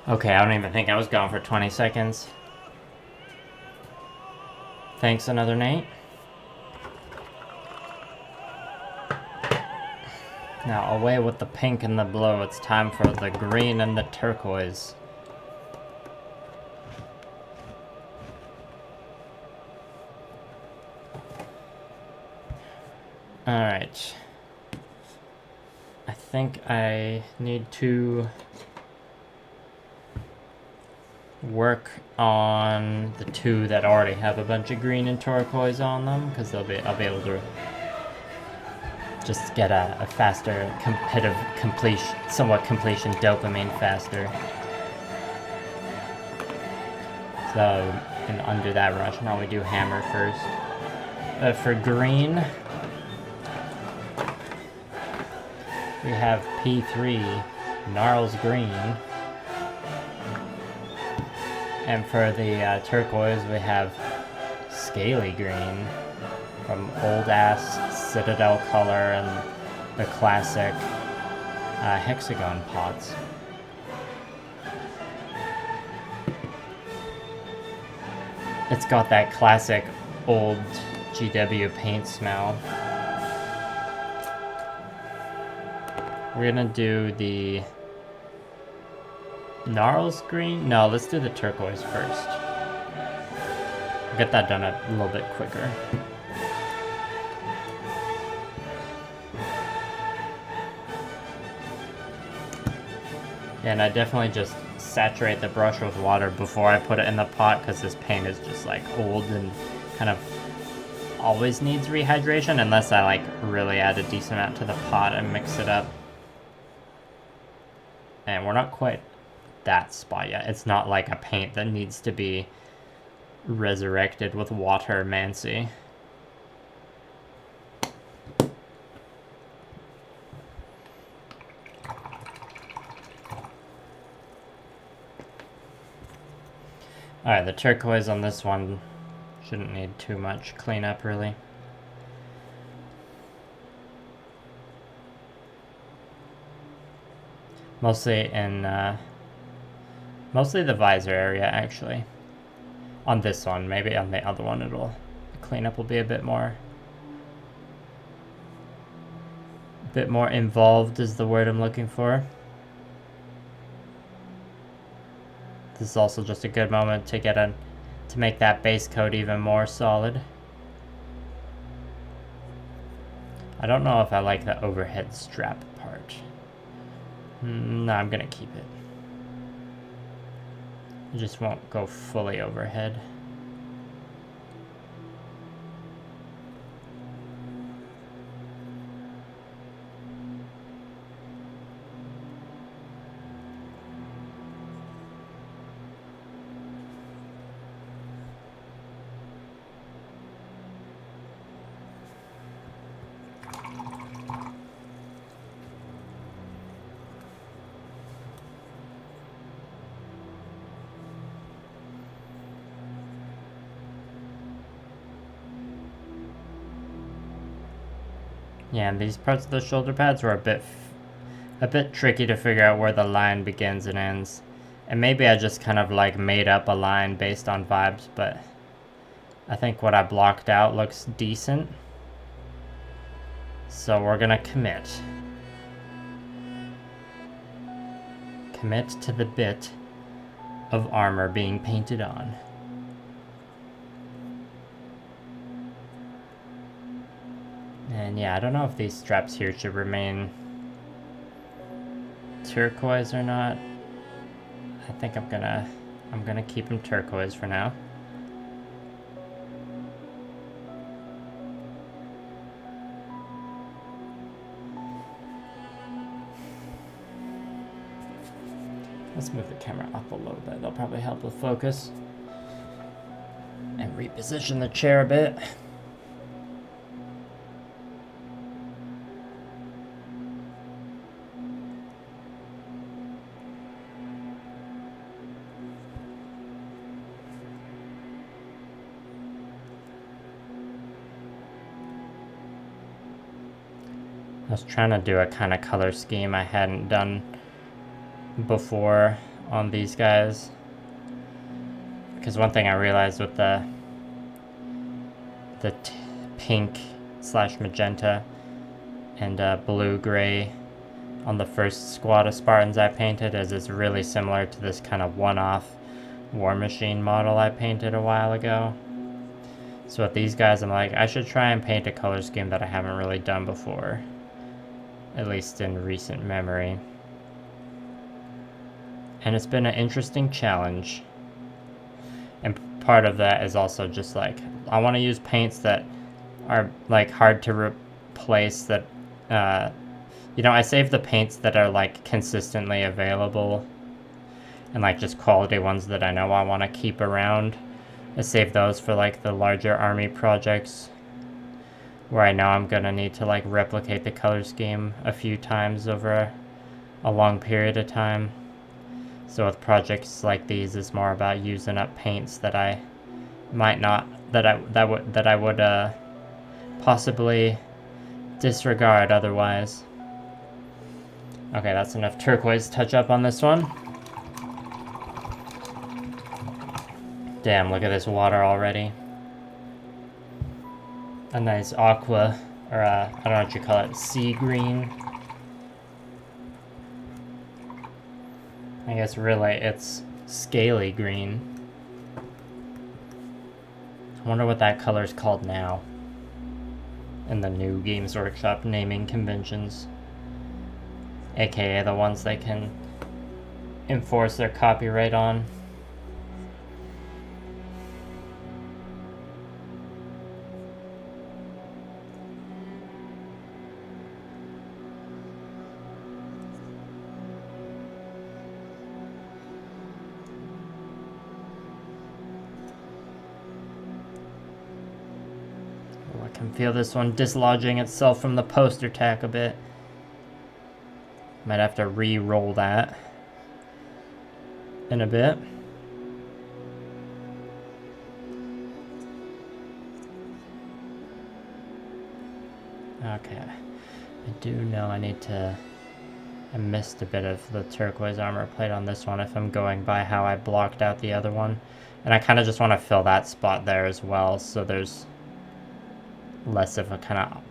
Okay, I don't even think I was gone for 20 seconds. Thanks, another Nate. Now, away with the pink and the blue. It's time for the green and the turquoise. Alright. I think I need to work on the two that already have a bunch of green and turquoise on them, because I'll be able to just get a faster competitive completion dopamine faster. So, and undo that rush. Now we do hammer first. For green, we have P3, Gnarls Green. And for the turquoise, we have Scaly Green from old ass Citadel color and the classic hexagon pots. It's got that classic old GW paint smell. We're gonna do the Gnarls Green? No, let's do the turquoise first. I'll get that done a little bit quicker. Yeah, and I definitely just saturate the brush with water before I put it in the pot, because this paint is just like old and kind of always needs rehydration unless I like really add a decent amount to the pot and mix it up. And we're not quite that spot yet. It's not like a paint that needs to be resurrected with water mancy. Alright, the turquoise on this one shouldn't need too much cleanup, really. Mostly in, mostly the visor area, actually. On this one, maybe on the other one the cleanup will be a bit more involved is the word I'm looking for. This is also just a good moment to to make that base coat even more solid. I don't know if I like the overhead strap part. No, I'm gonna keep it. It just won't go fully overhead. Yeah, and these parts of the shoulder pads were a bit tricky to figure out where the line begins and ends. And maybe I just kind of like made up a line based on vibes, but I think what I blocked out looks decent. So we're gonna commit. Commit to the bit of armor being painted on. And yeah, I don't know if these straps here should remain turquoise or not. I think I'm gonna keep them turquoise for now. Let's move the camera up a little bit. That'll probably help with focus. And reposition the chair a bit. I was trying to do a kind of color scheme I hadn't done before on these guys, because one thing I realized with the pink / magenta and blue gray on the first squad of Spartans I painted is it's really similar to this kind of one-off War Machine model I painted a while ago. So with these guys, I'm like, I should try and paint a color scheme that I haven't really done before, at least in recent memory. And it's been an interesting challenge. And part of that is also just like, I want to use paints that are like hard to replace, that, you know, I save the paints that are like consistently available and like just quality ones that I know I want to keep around. I save those for like the larger army projects where I know I'm gonna need to like replicate the color scheme a few times over a long period of time. So with projects like these, it's more about using up paints that I might not, that I would possibly disregard otherwise. Okay, that's enough turquoise touch up on this one. Damn, look at this water already. A nice aqua, or I don't know what you call it, sea green. I guess really it's scaly green. I wonder what that color is called now in the new Games Workshop naming conventions, aka the ones they can enforce their copyright on. I can feel this one dislodging itself from the poster tack a bit. Might have to re-roll that in a bit. Okay. I do know I need to... I missed a bit of the turquoise armor plate on this one if I'm going by how I blocked out the other one. And I kind of just want to fill that spot there as well, so there's less of a kind of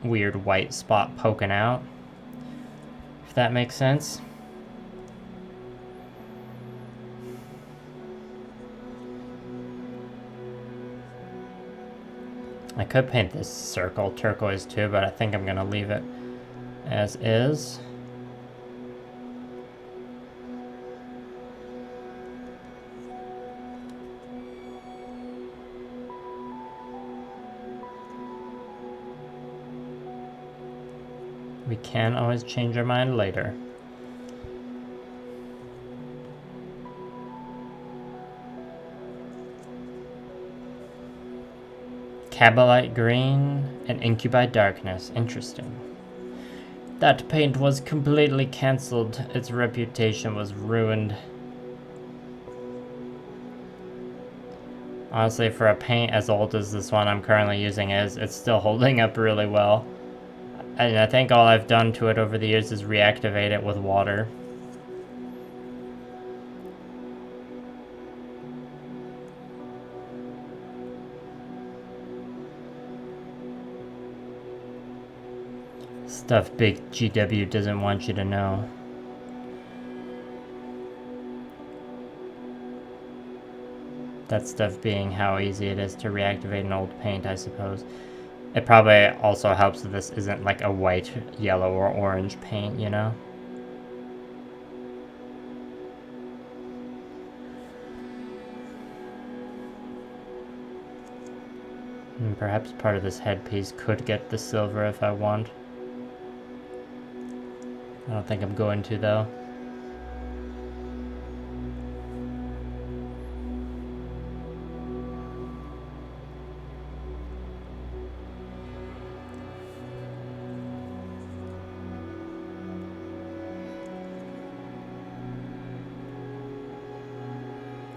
weird white spot poking out. If that makes sense. I could paint this circle turquoise too, but I think I'm going to leave it as is. We can always change our mind later. Cabalite green and incubi darkness. Interesting. That paint was completely cancelled. Its reputation was ruined. Honestly, for a paint as old as this one I'm currently using it's still holding up really well. And I think all I've done to it over the years is reactivate it with water. Stuff Big GW doesn't want you to know. That stuff being how easy it is to reactivate an old paint, I suppose. It probably also helps that this isn't like a white, yellow, or orange paint, you know? And perhaps part of this headpiece could get the silver if I want. I don't think I'm going to, though.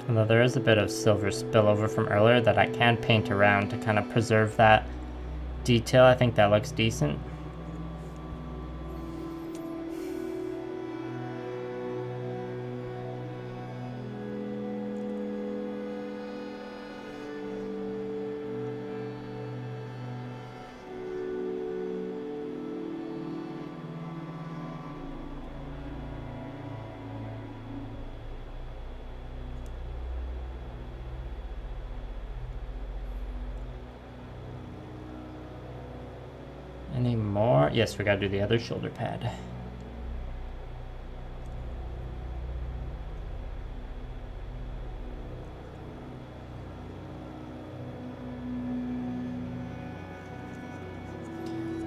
Although there is a bit of silver spillover from earlier that I can paint around to kind of preserve that detail. I think that looks decent. Any more? Yes, we gotta do the other shoulder pad.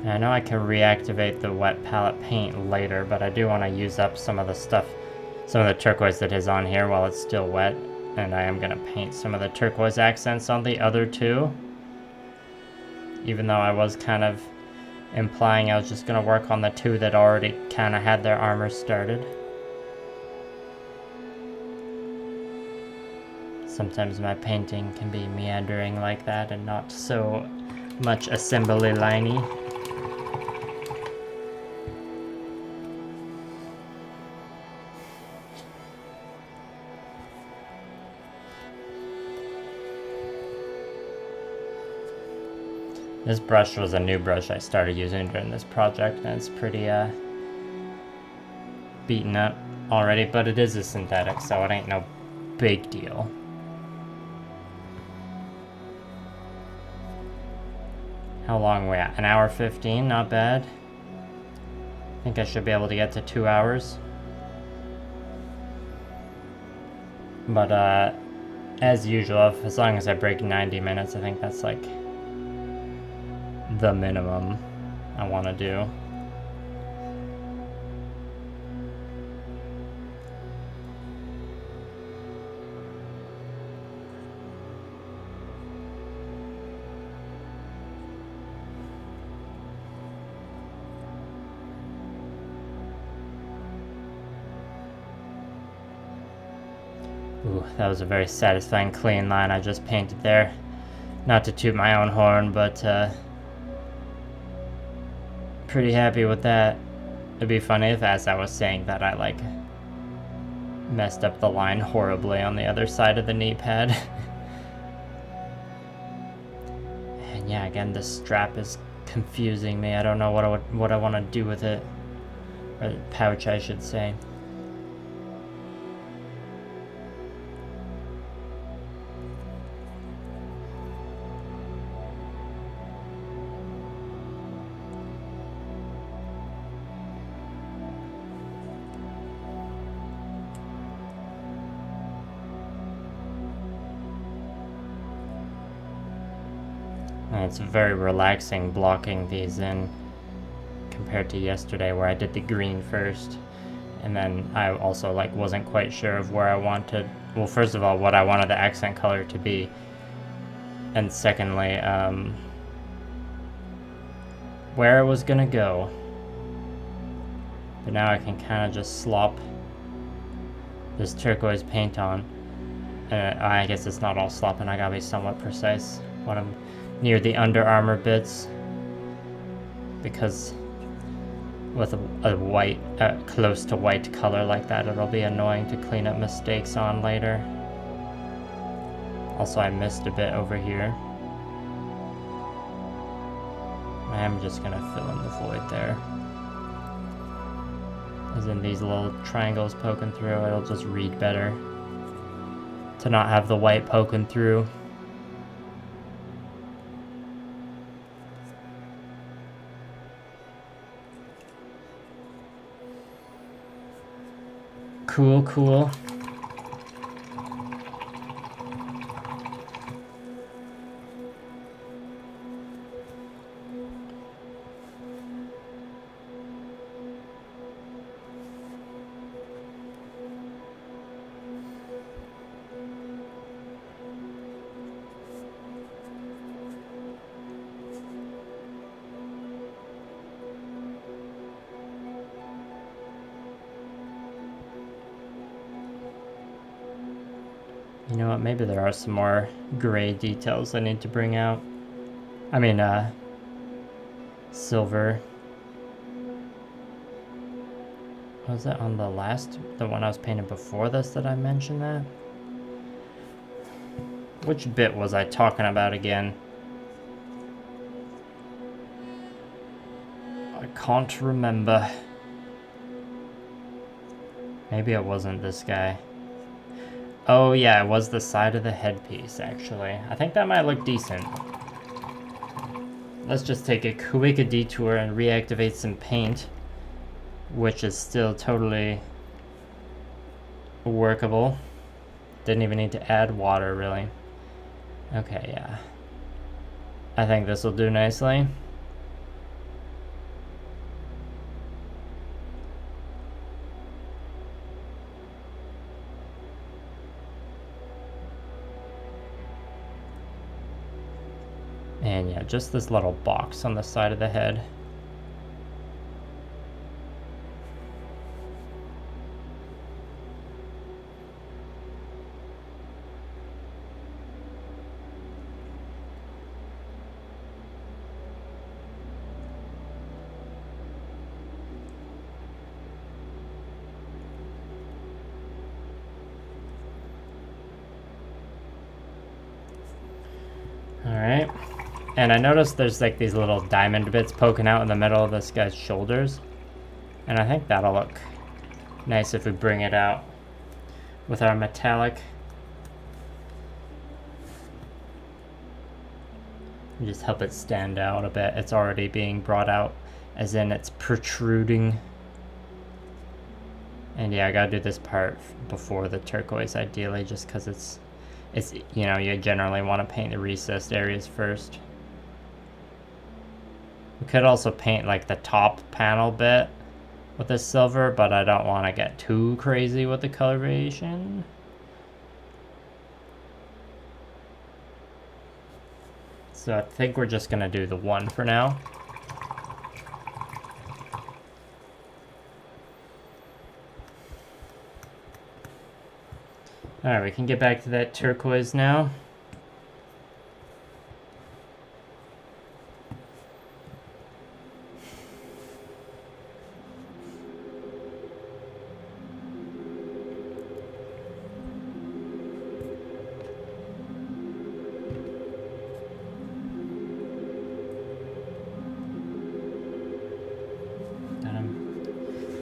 And I know I can reactivate the wet palette paint later, but I do want to use up some of the stuff, some of the turquoise that is on here while it's still wet. And I am gonna paint some of the turquoise accents on the other two. Even though I was kind of implying I was just going to work on the two that already kind of had their armor started. Sometimes my painting can be meandering like that and not so much assembly liney. This brush was a new brush I started using during this project, and it's pretty beaten up already, but it is a synthetic, so it ain't no big deal. How long are we at? 1 hour 15, not bad. I think I should be able to get to 2 hours. But as usual, as long as I break 90 minutes, I think that's like the minimum I want to do. Ooh, that was a very satisfying clean line I just painted there. Not to toot my own horn, but pretty happy with that. It'd be funny if, as I was saying that, I like messed up the line horribly on the other side of the knee pad. And yeah, again, this strap is confusing me. I don't know what I want to do with it. Or the pouch, I should say. And it's very relaxing blocking these in compared to yesterday where I did the green first. And then I also like wasn't quite sure of where I wanted, well, first of all, what I wanted the accent color to be. And secondly, where it was gonna go. But now I can kind of just slop this turquoise paint on. I guess it's not all slopping, I gotta be somewhat precise when I'm near the Under Armour bits, because with a white, close to white color like that, it'll be annoying to clean up mistakes on later. Also, I missed a bit over here. I'm just gonna fill in the void there. As in these little triangles poking through, it'll just read better to not have the white poking through. Cool, cool. You know what, maybe there are some more gray details I need to bring out. I mean, silver. Was it on the one I was painting before this that I mentioned that? Which bit was I talking about again? I can't remember. Maybe it wasn't this guy. Oh yeah, it was the side of the headpiece, actually. I think that might look decent. Let's just take a quick detour and reactivate some paint, which is still totally workable. Didn't even need to add water, really. Okay, yeah. I think this will do nicely. And yeah, just this little box on the side of the head. All right. And I noticed there's like these little diamond bits poking out in the middle of this guy's shoulders. And I think that'll look nice if we bring it out with our metallic. And just help it stand out a bit. It's already being brought out, as in it's protruding. And yeah, I gotta do this part before the turquoise ideally, just because it's, you know, you generally want to paint the recessed areas first. We could also paint like the top panel bit with this silver, but I don't want to get too crazy with the coloration. So I think we're just going to do the one for now. Alright, we can get back to that turquoise now.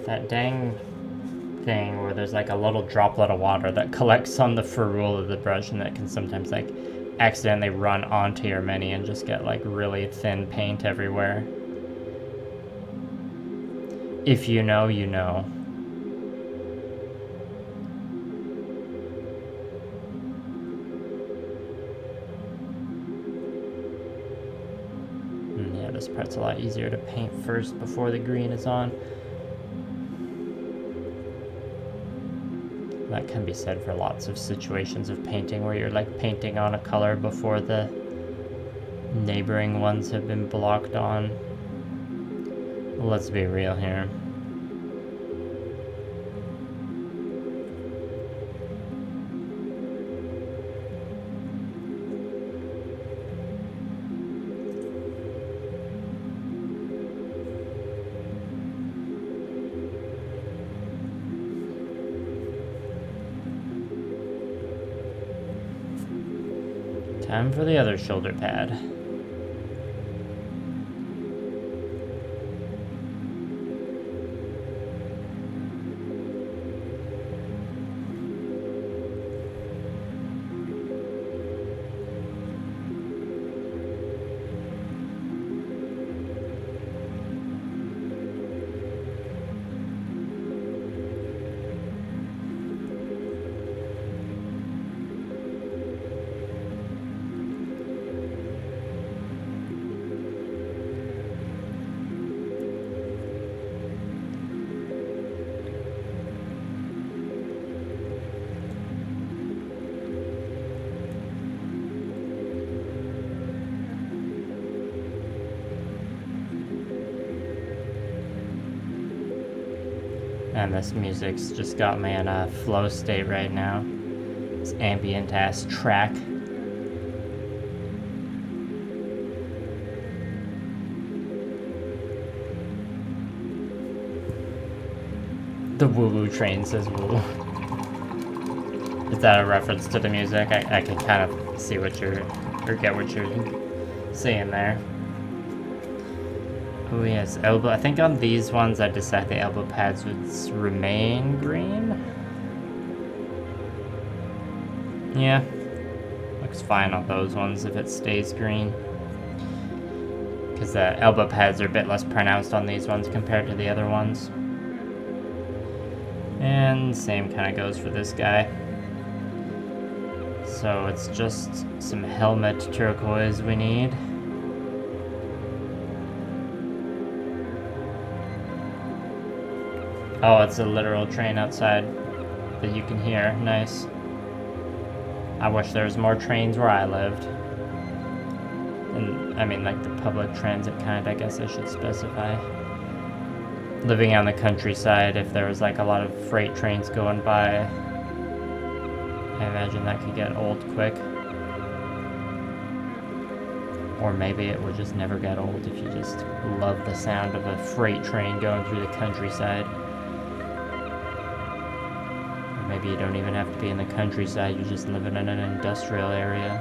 That dang thing where there's like a little droplet of water that collects on the ferrule of the brush and that can sometimes like accidentally run onto your mini and just get like really thin paint everywhere. If you know, you know. Yeah, this part's a lot easier to paint first before the green is on. That can be said for lots of situations of painting where you're like painting on a color before the neighboring ones have been blocked on. Let's be real here. Time for the other shoulder pad. And this music's just got me in a flow state right now. This ambient ass track. The woo-woo train says woo. Is that a reference to the music? I can kind of see what you're, or get what you're saying there. Oh yes, elbow. I think on these ones I decided the elbow pads would remain green. Yeah, looks fine on those ones if it stays green. Because the elbow pads are a bit less pronounced on these ones compared to the other ones. And same kind of goes for this guy. So it's just some helmet turquoise we need. Oh, it's a literal train outside that you can hear. Nice. I wish there was more trains where I lived. And I mean, like the public transit kind, I guess I should specify. Living on the countryside, if there was like a lot of freight trains going by, I imagine that could get old quick. Or maybe it would just never get old if you just love the sound of a freight train going through the countryside. Maybe you don't even have to be in the countryside, you're just living in an industrial area.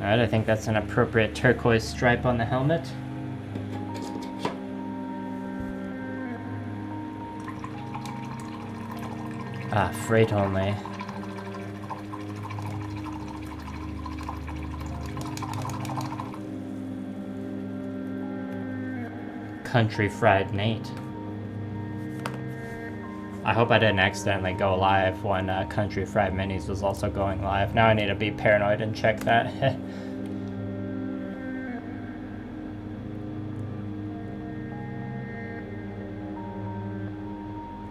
Alright, I think that's an appropriate turquoise stripe on the helmet. Ah, freight only. Country Fried Nate. I hope I didn't accidentally go live when Country Fried Minis was also going live. Now I need to be paranoid and check that.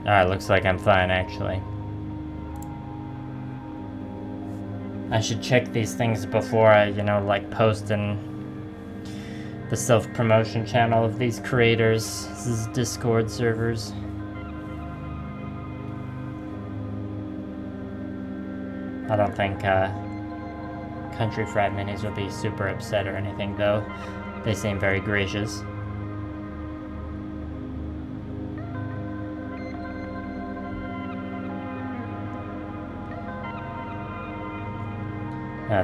Alright, looks like I'm fine actually. I should check these things before I, like post in the self-promotion channel of these creators' Discord servers. I don't think Country Fried Minis will be super upset or anything though. They seem very gracious.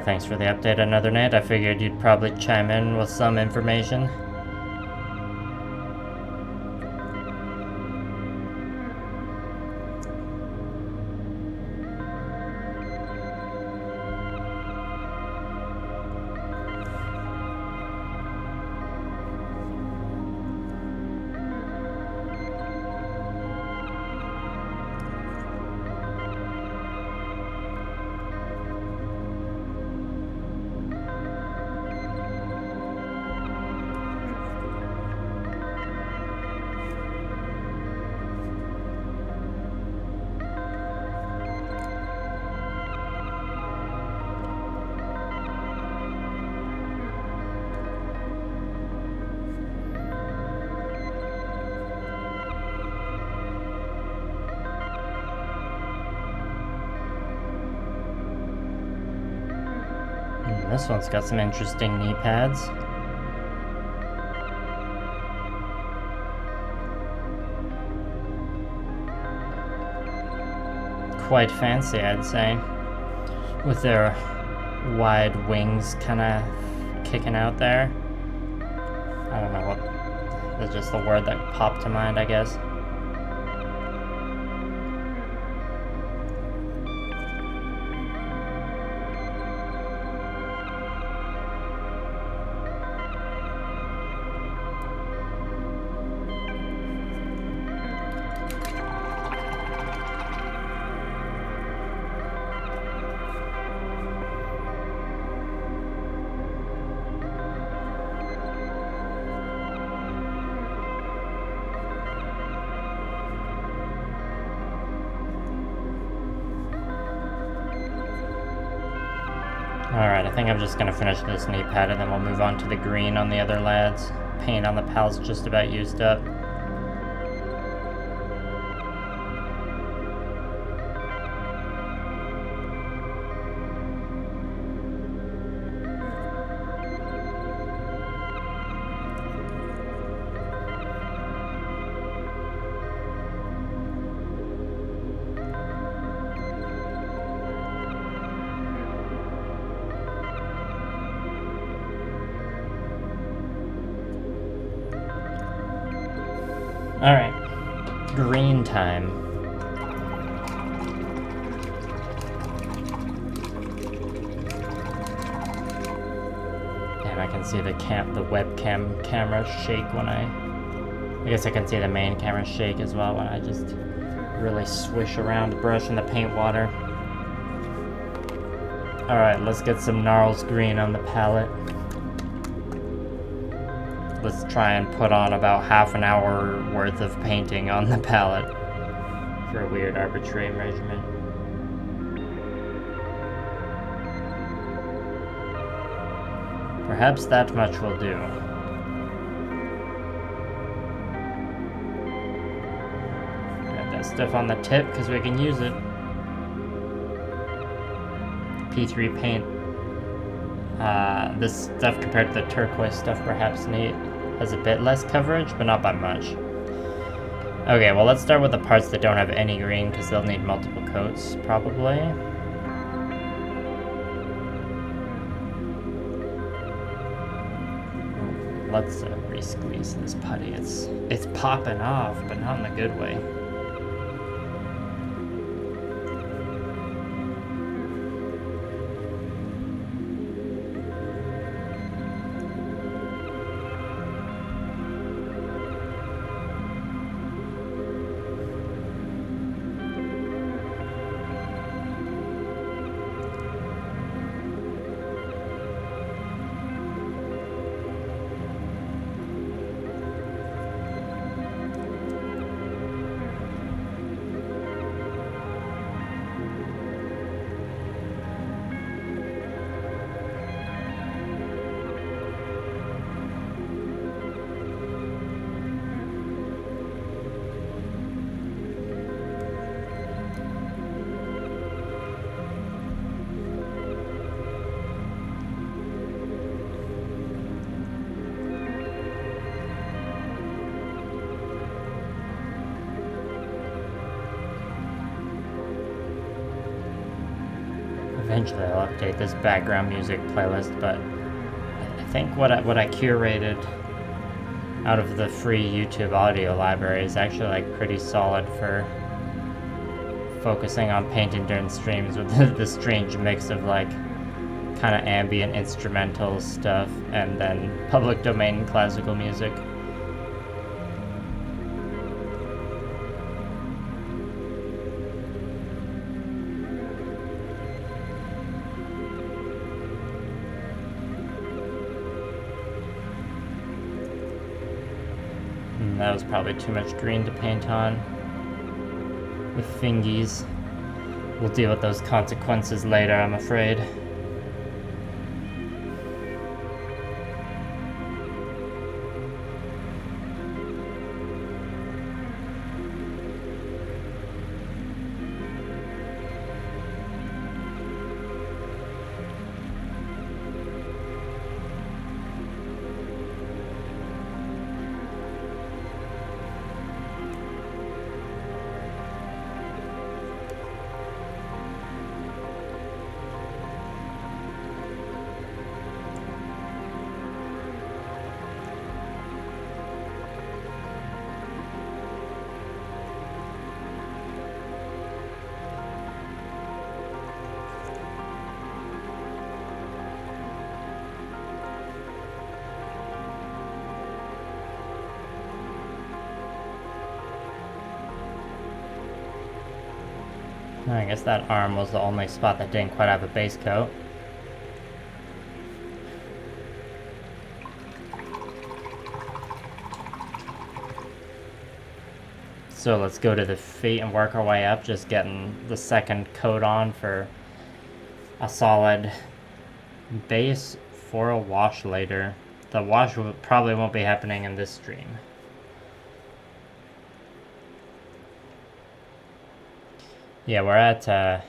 Thanks for the update, Another Night. I figured you'd probably chime in with some information. This one's got some interesting knee pads. Quite fancy, I'd say. With their wide wings kind of kicking out there. I don't know what... That's just the word that popped to mind, I guess. Alright, I think I'm just gonna finish this knee pad and then we'll move on to the green on the other lads. Paint on the pal's just about used up. Alright, green time. Damn, I can see the webcam camera shake when I guess I can see the main camera shake as well when I just really swish around the brush in the paint water. Alright, let's get some Gnarls green on the palette. Let's try and put on about half an hour worth of painting on the palette for a weird arbitrary measurement. Perhaps that much will do. Got that stuff on the tip because we can use it. P3 paint. This stuff compared to the turquoise stuff perhaps has a bit less coverage, but not by much. Okay, well let's start with the parts that don't have any green because they'll need multiple coats, probably. Let's re-squeeze this putty. It's popping off, but not in a good way. Eventually I'll update this background music playlist, but I think what I curated out of the free YouTube audio library is actually like pretty solid for focusing on painting during streams with the strange mix of like kind of ambient instrumental stuff and then public domain classical music. That was probably too much green to paint on with fingies. We'll deal with those consequences later, I'm afraid. I guess that arm was the only spot that didn't quite have a base coat. So let's go to the feet and work our way up, just getting the second coat on for a solid base for a wash later. The wash probably won't be happening in this stream. Yeah, we're at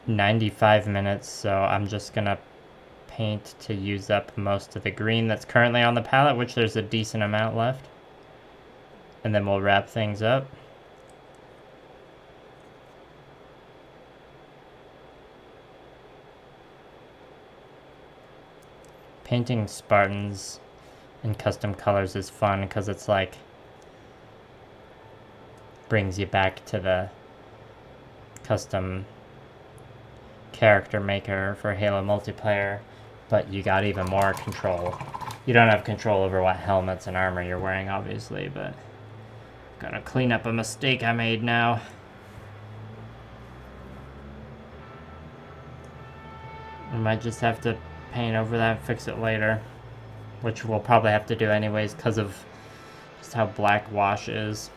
95 minutes, so I'm just gonna paint to use up most of the green that's currently on the palette, which there's a decent amount left. And then we'll wrap things up. Painting Spartans in custom colors is fun because it's like brings you back to the custom character maker for Halo multiplayer, but you got even more control. You don't have control over what helmets and armor you're wearing, obviously, but gotta clean up a mistake I made now. I might just have to paint over that and fix it later, which we'll probably have to do anyways because of just how black wash is.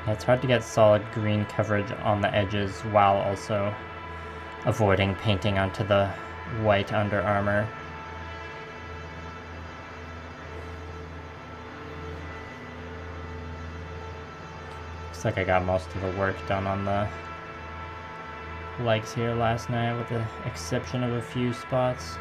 It's hard to get solid green coverage on the edges while also avoiding painting onto the white under armor. Looks like I got most of the work done on the legs here last night with the exception of a few spots.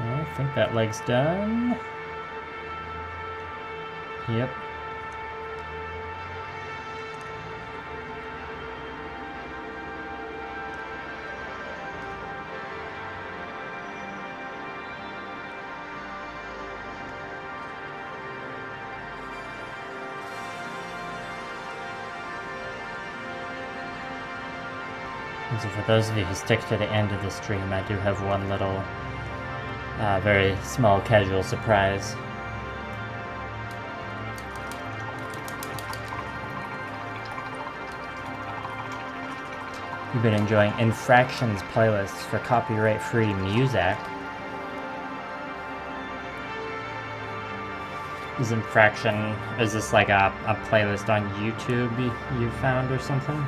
I think that leg's done. Yep. And so for those of you who stick to the end of the stream, I do have one little, very small casual surprise. You've been enjoying Infractions playlists for copyright-free music. Is Infraction, is this like a playlist on YouTube you found or something?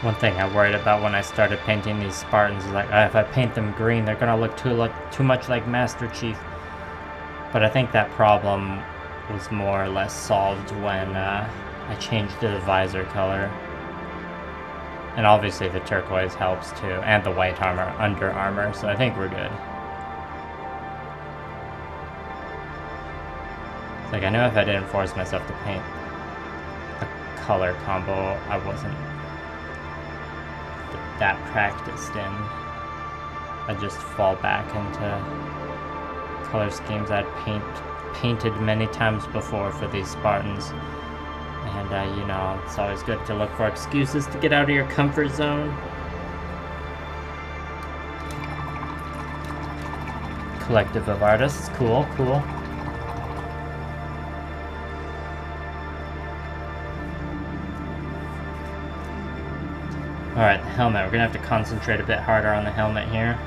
One thing I worried about when I started painting these Spartans is like, if I paint them green, they're gonna look too much like Master Chief. But I think that problem was more or less solved when I changed the visor color. And obviously the turquoise helps too, and the white armor, under armor, so I think we're good. It's like, I know if I didn't force myself to paint a color combo, I wasn't that practiced in. I just fall back into color schemes I'd painted many times before for these Spartans. And you know, it's always good to look for excuses to get out of your comfort zone. Collective of artists, cool, cool. Alright, the helmet. We're gonna have to concentrate a bit harder on the helmet here.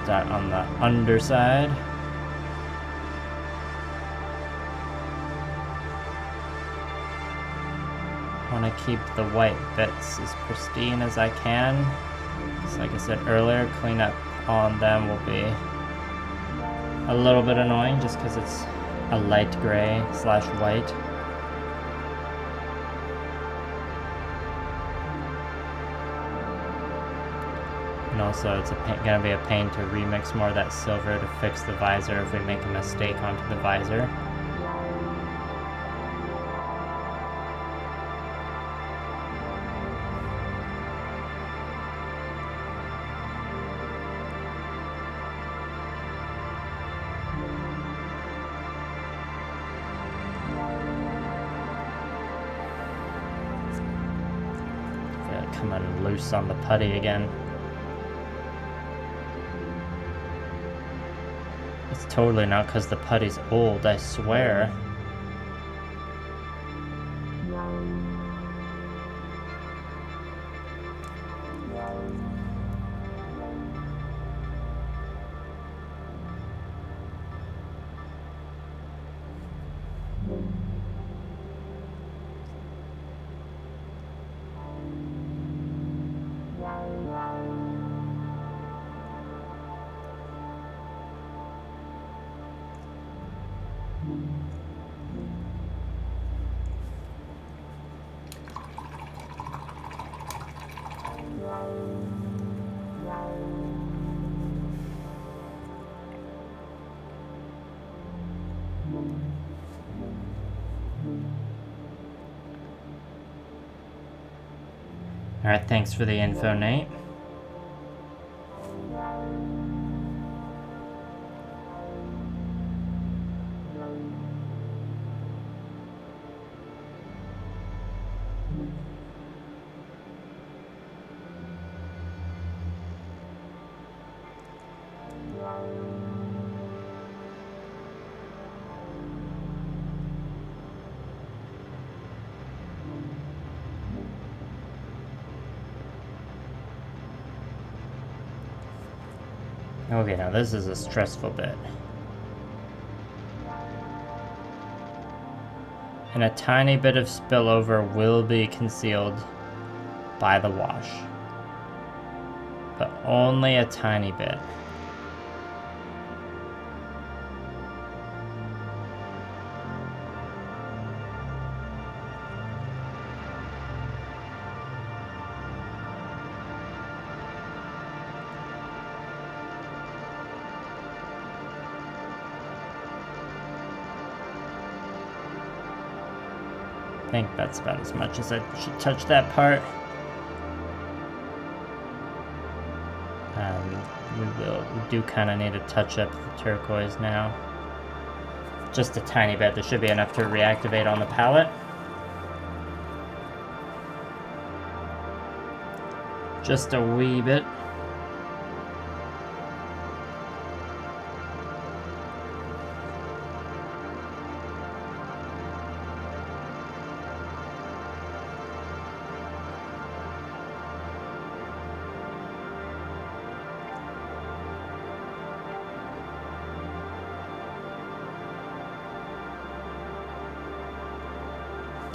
Start on the underside. I want to keep the white bits as pristine as I can. So like I said earlier, cleanup on them will be a little bit annoying just because it's a light gray / white. And also it's gonna be a pain to remix more of that silver to fix the visor if we make a mistake onto the visor. Coming loose on the putty again. It's totally not because the putty's old, I swear. Alright, thanks for the info, Nate. Okay, now this is a stressful bit. And a tiny bit of spillover will be concealed by the wash. But only a tiny bit. I think that's about as much as I should touch that part. We do kind of need to touch up the turquoise now. Just a tiny bit. There should be enough to reactivate on the palette. Just a wee bit.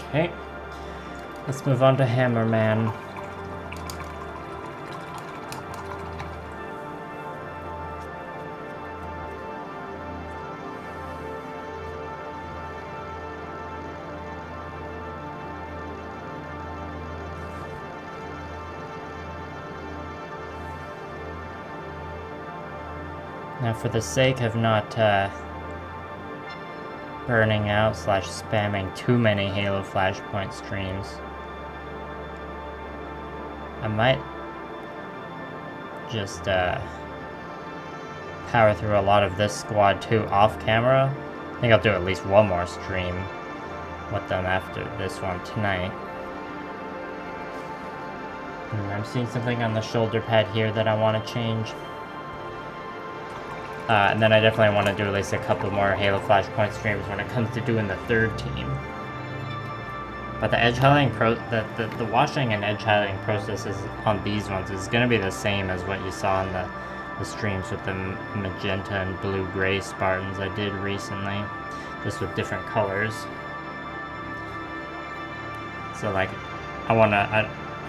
Okay, let's move on to Hammerman. Now, for the sake of not burning out / spamming too many Halo Flashpoint streams, I might just power through a lot of this squad too off camera. I think I'll do at least one more stream with them after this one tonight. I'm seeing something on the shoulder pad here that I want to change. And then I definitely want to do at least a couple more Halo Flashpoint streams when it comes to doing the third team. But the edge highlighting the washing and edge highlighting processes on these ones is going to be the same as what you saw in the streams with the magenta and blue-gray Spartans I did recently, just with different colors. So like, I'm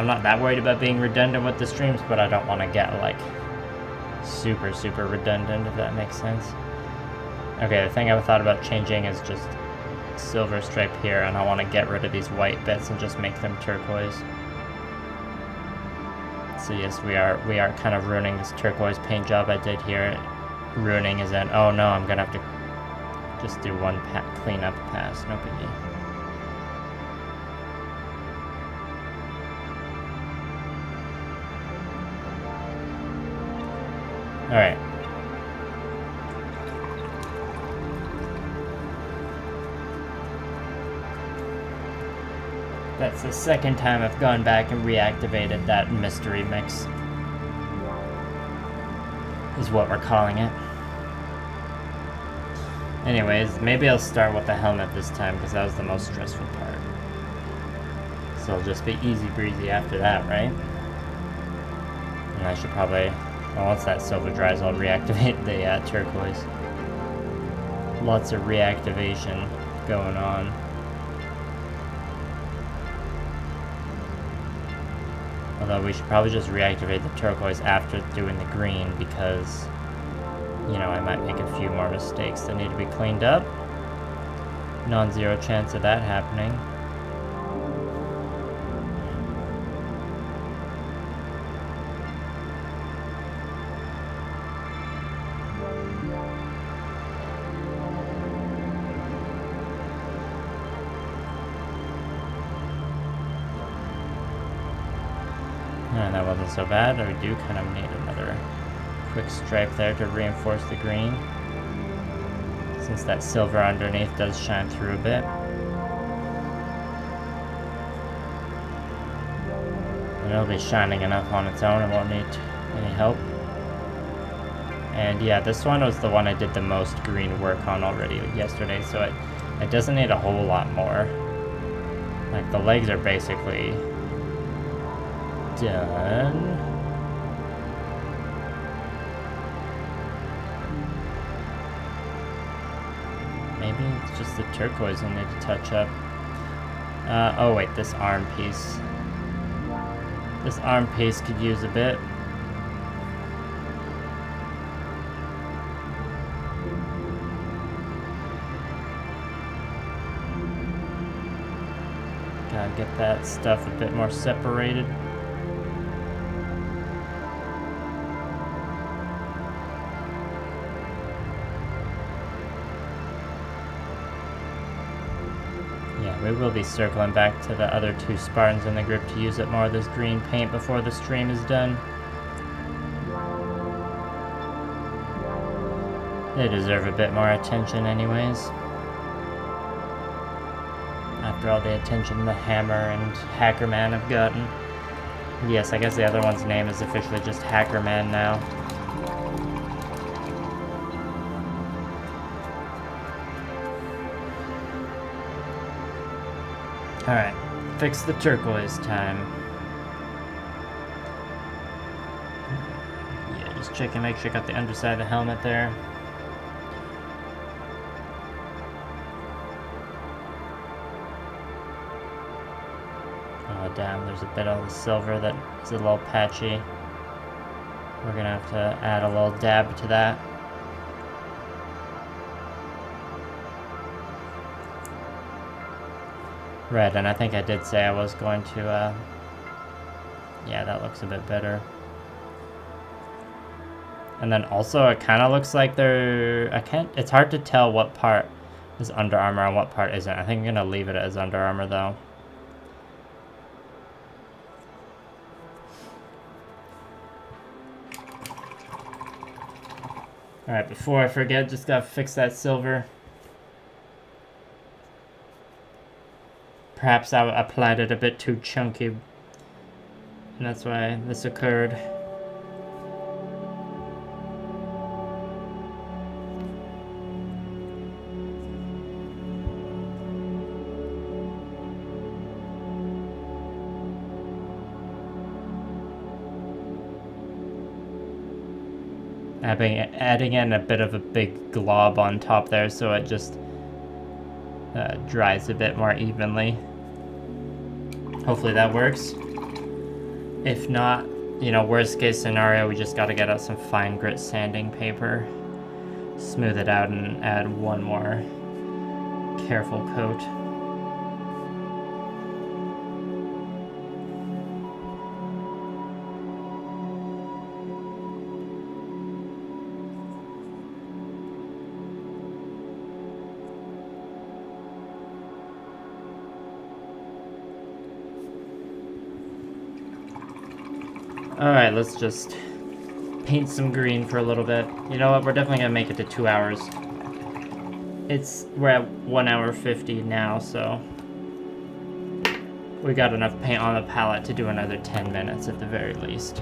not that worried about being redundant with the streams, but I don't want to get like super redundant, if that makes sense. Okay, the thing I thought about changing is just silver stripe here, and I want to get rid of these white bits and just make them turquoise. So yes, we are kind of ruining this turquoise paint job I did here. Ruining is in, oh no, I'm gonna have to just do one cleanup pass, no biggie. Alright. That's the second time I've gone back and reactivated that mystery mix, is what we're calling it. Anyways, maybe I'll start with the helmet this time, because that was the most stressful part. So it'll just be easy breezy after that, right? And I should probably... well, once that silver dries, I'll reactivate the turquoise. Lots of reactivation going on. Although we should probably just reactivate the turquoise after doing the green, because, you know, I might make a few more mistakes that need to be cleaned up. Non-zero chance of that happening. That wasn't so bad. We do kind of need another quick stripe there to reinforce the green, since that silver underneath does shine through a bit. And it'll be shining enough on its own, it won't need any help. And yeah, this one was the one I did the most green work on already yesterday, so it doesn't need a whole lot more. Like, the legs are basically done. maybe it's just the turquoise I need to touch up. Oh wait, this arm piece. This arm piece could use a bit. Gotta get that stuff a bit more separated. Yeah, we will be circling back to the other two Spartans in the group to use up more of this green paint before the stream is done. They deserve a bit more attention anyways. After all the attention the Hammer and Hackerman have gotten. Yes, I guess the other one's name is officially just Hackerman now. Alright, fix the turquoise time. Yeah, just check and make sure I got the underside of the helmet there. Oh damn, there's a bit of the silver that is a little patchy. We're gonna have to add a little dab to that. Right, and I think I did say I was going to, yeah, that looks a bit better. And then also it kind of looks like it's hard to tell what part is Under Armour and what part isn't. I think I'm gonna leave it as Under Armour though. Alright, before I forget, just gotta fix that silver. Perhaps I applied it a bit too chunky, and that's why this occurred. Adding in a bit of a big glob on top there so it just dries a bit more evenly. Hopefully that works. If not, you know, worst case scenario, we just gotta get out some fine grit sanding paper, smooth it out, and add one more careful coat. Alright, let's just paint some green for a little bit. You know what, we're definitely gonna make it to 2 hours. We're at 1 hour 50 now, so we got enough paint on the palette to do another 10 minutes at the very least.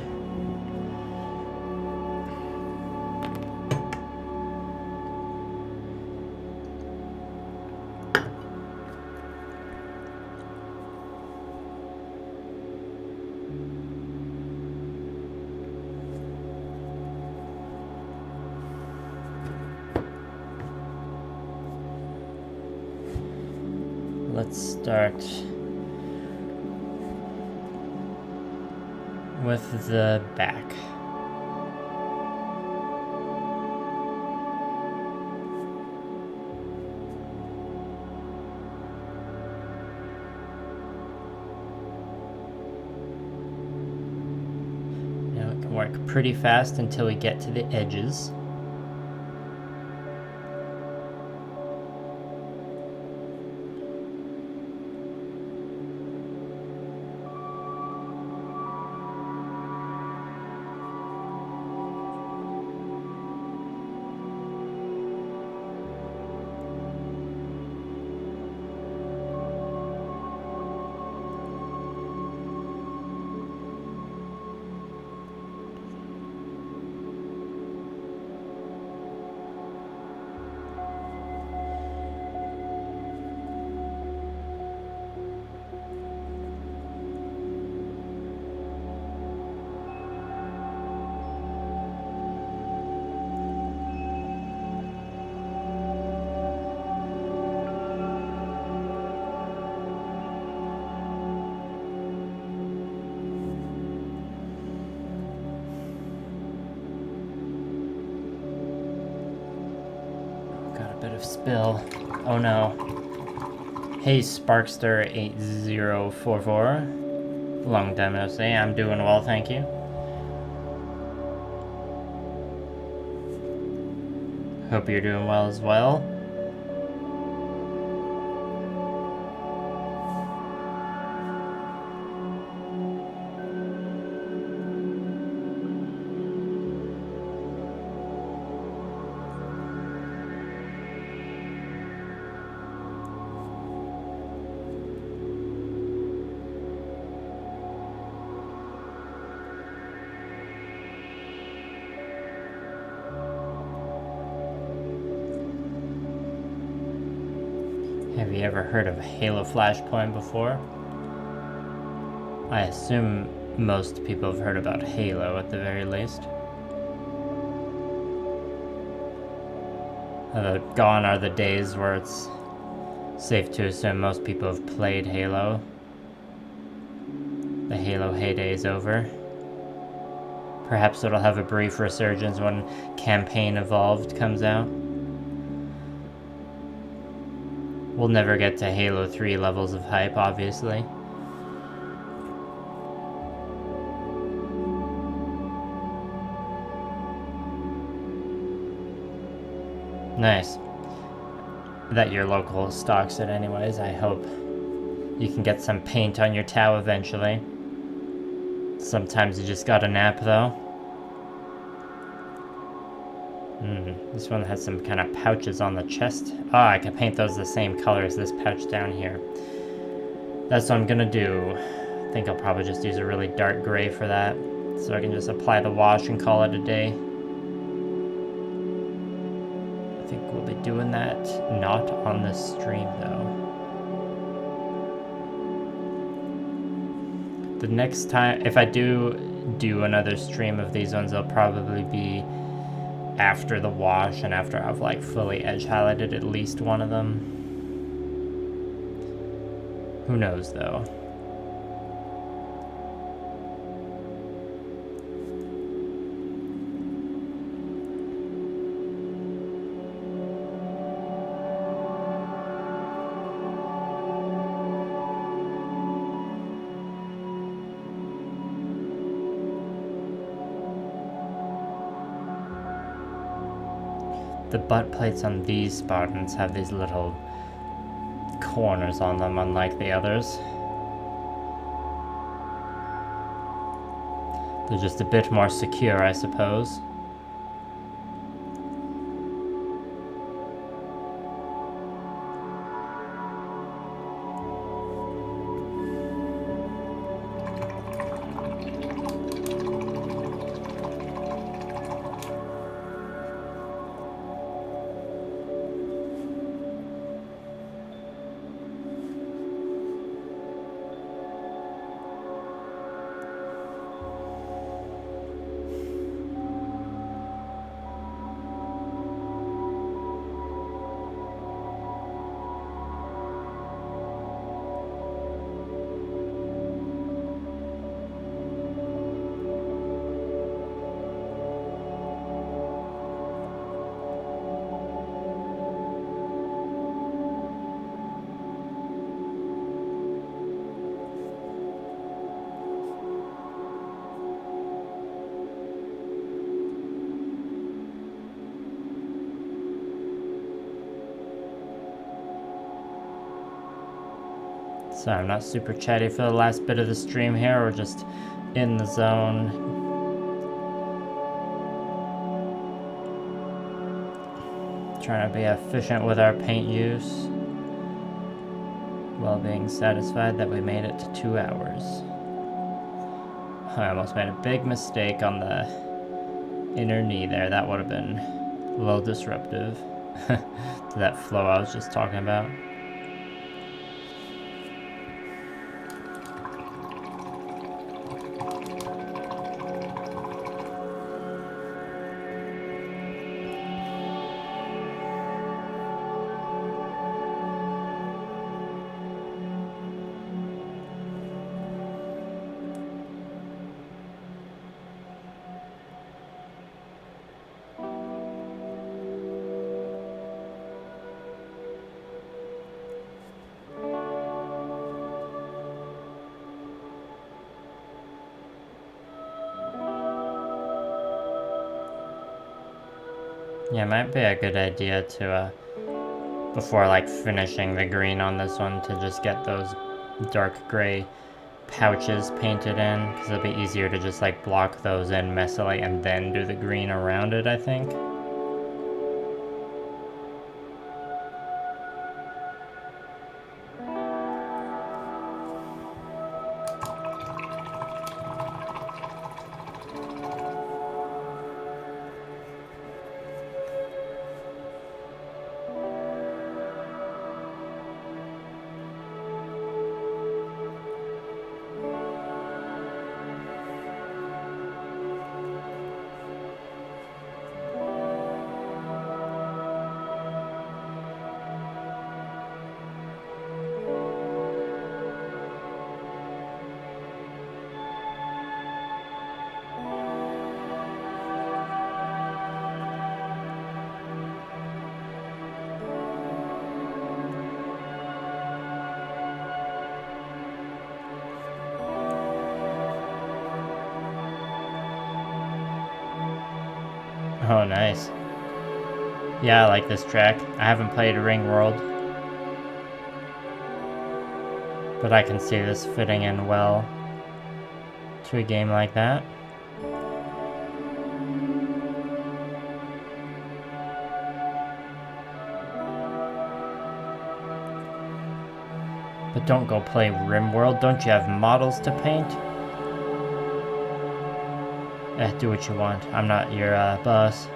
Let's start with the back. Now it can work pretty fast until we get to the edges. spill. Oh no. Hey Sparkster8044. Long time no see. I'm doing well, thank you. Hope you're doing well as well. Have you ever heard of Halo Flashpoint before? I assume most people have heard about Halo at the very least. Gone are the days where it's safe to assume most people have played Halo. The Halo heyday is over. Perhaps it'll have a brief resurgence when Campaign Evolved comes out. We'll never get to Halo 3 levels of hype, obviously. Nice. That your local stocks it anyways. I hope you can get some paint on your Tau eventually. Sometimes you just gotta nap though. This one has some kind of pouches on the chest. I can paint those the same color as this pouch down here. That's what I'm gonna do. I think I'll probably just use a really dark gray for that, so I can just apply the wash and call it a day. I think we'll be doing that not on this stream though. The next time, if I do another stream of these ones, they'll probably be after the wash and after I've like fully edge highlighted at least one of them. Who knows though. The butt plates on these Spartans have these little corners on them, unlike the others. They're just a bit more secure, I suppose. Sorry, I'm not super chatty for the last bit of the stream here. We're just in the zone. Trying to be efficient with our paint use, while being satisfied that we made it to 2 hours. I almost made a big mistake on the inner knee there. That would have been a little disruptive to that flow I was just talking about. Yeah, it might be a good idea to, before like finishing the green on this one, to just get those dark gray pouches painted in, because it'll be easier to just like block those in messily and then do the green around it, I think. Oh, nice. Yeah, I like this track. I haven't played Ring World, but I can see this fitting in well to a game like that. But don't go play RimWorld. Don't you have models to paint? Do what you want. I'm not your boss.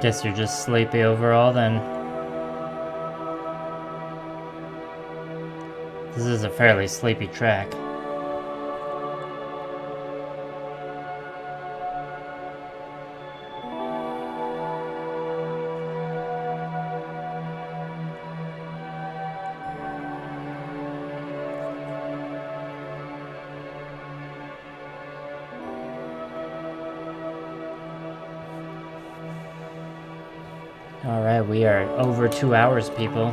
Guess you're just sleepy overall then. This is a fairly sleepy track. Alright, we are over 2 hours, people.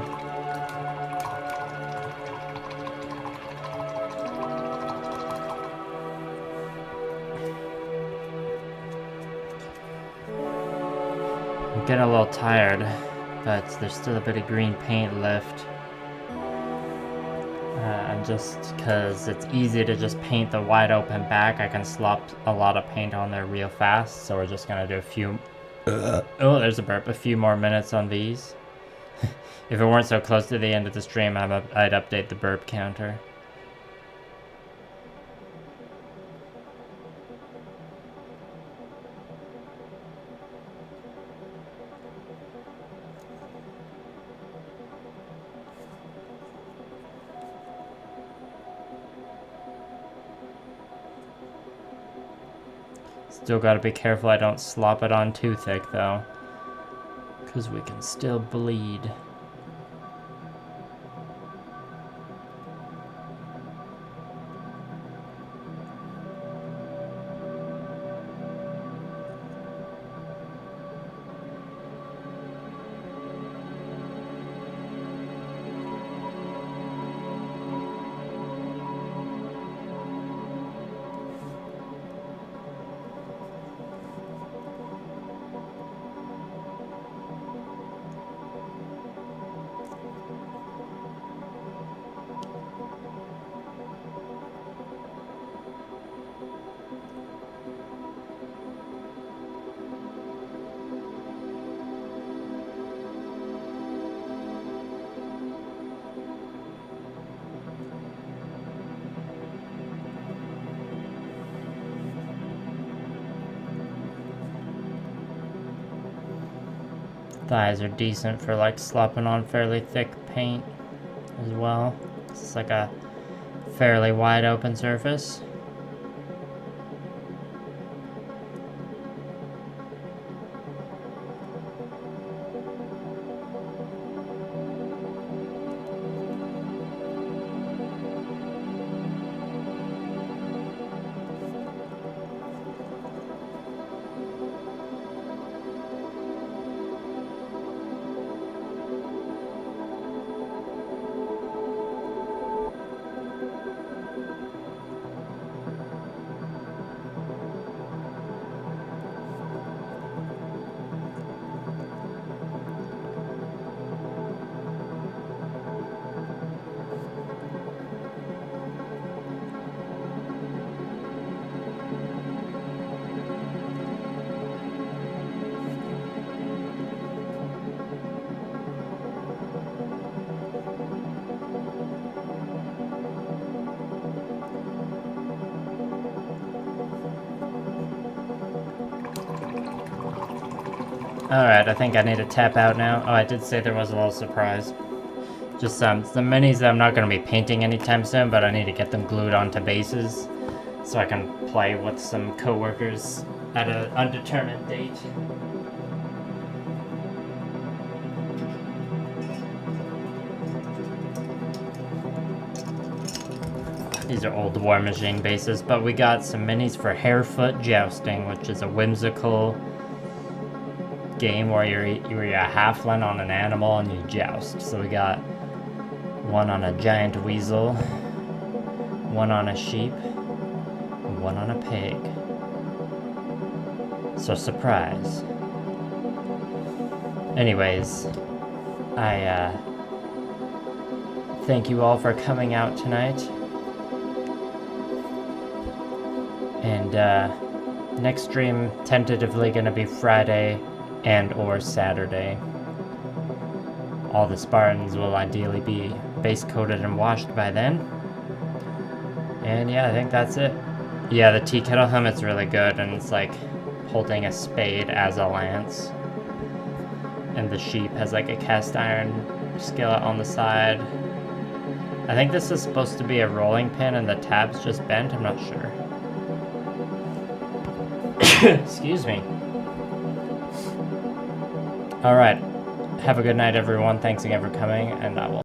I'm getting a little tired, but there's still a bit of green paint left. Just because it's easy to just paint the wide open back, I can slop a lot of paint on there real fast, so we're just gonna do a few... oh, there's a burp. A few more minutes on these. If it weren't so close to the end of the stream, I'd update the burp counter. Still gotta be careful I don't slop it on too thick though, because we can still bleed. Thighs are decent for like slopping on fairly thick paint as well. It's like a fairly wide open surface. Alright, I think I need to tap out now. Oh, I did say there was a little surprise. Just some minis that I'm not going to be painting anytime soon, but I need to get them glued onto bases so I can play with some coworkers at an undetermined date. These are old War Machine bases, but we got some minis for Harefoot Jousting, which is a whimsical game where you're a halfling on an animal and you joust. So we got one on a giant weasel, one on a sheep, and one on a pig. So surprise. Anyways, I thank you all for coming out tonight. And next stream tentatively gonna be Friday and or Saturday. All the Spartans will ideally be base coated and washed by then. And yeah, I think that's it. Yeah, the tea kettle helmet's really good, and it's like holding a spade as a lance. And the sheep has like a cast iron skillet on the side. I think this is supposed to be a rolling pin and the tab's just bent, I'm not sure. Excuse me. Alright, have a good night everyone, thanks again for coming, and I will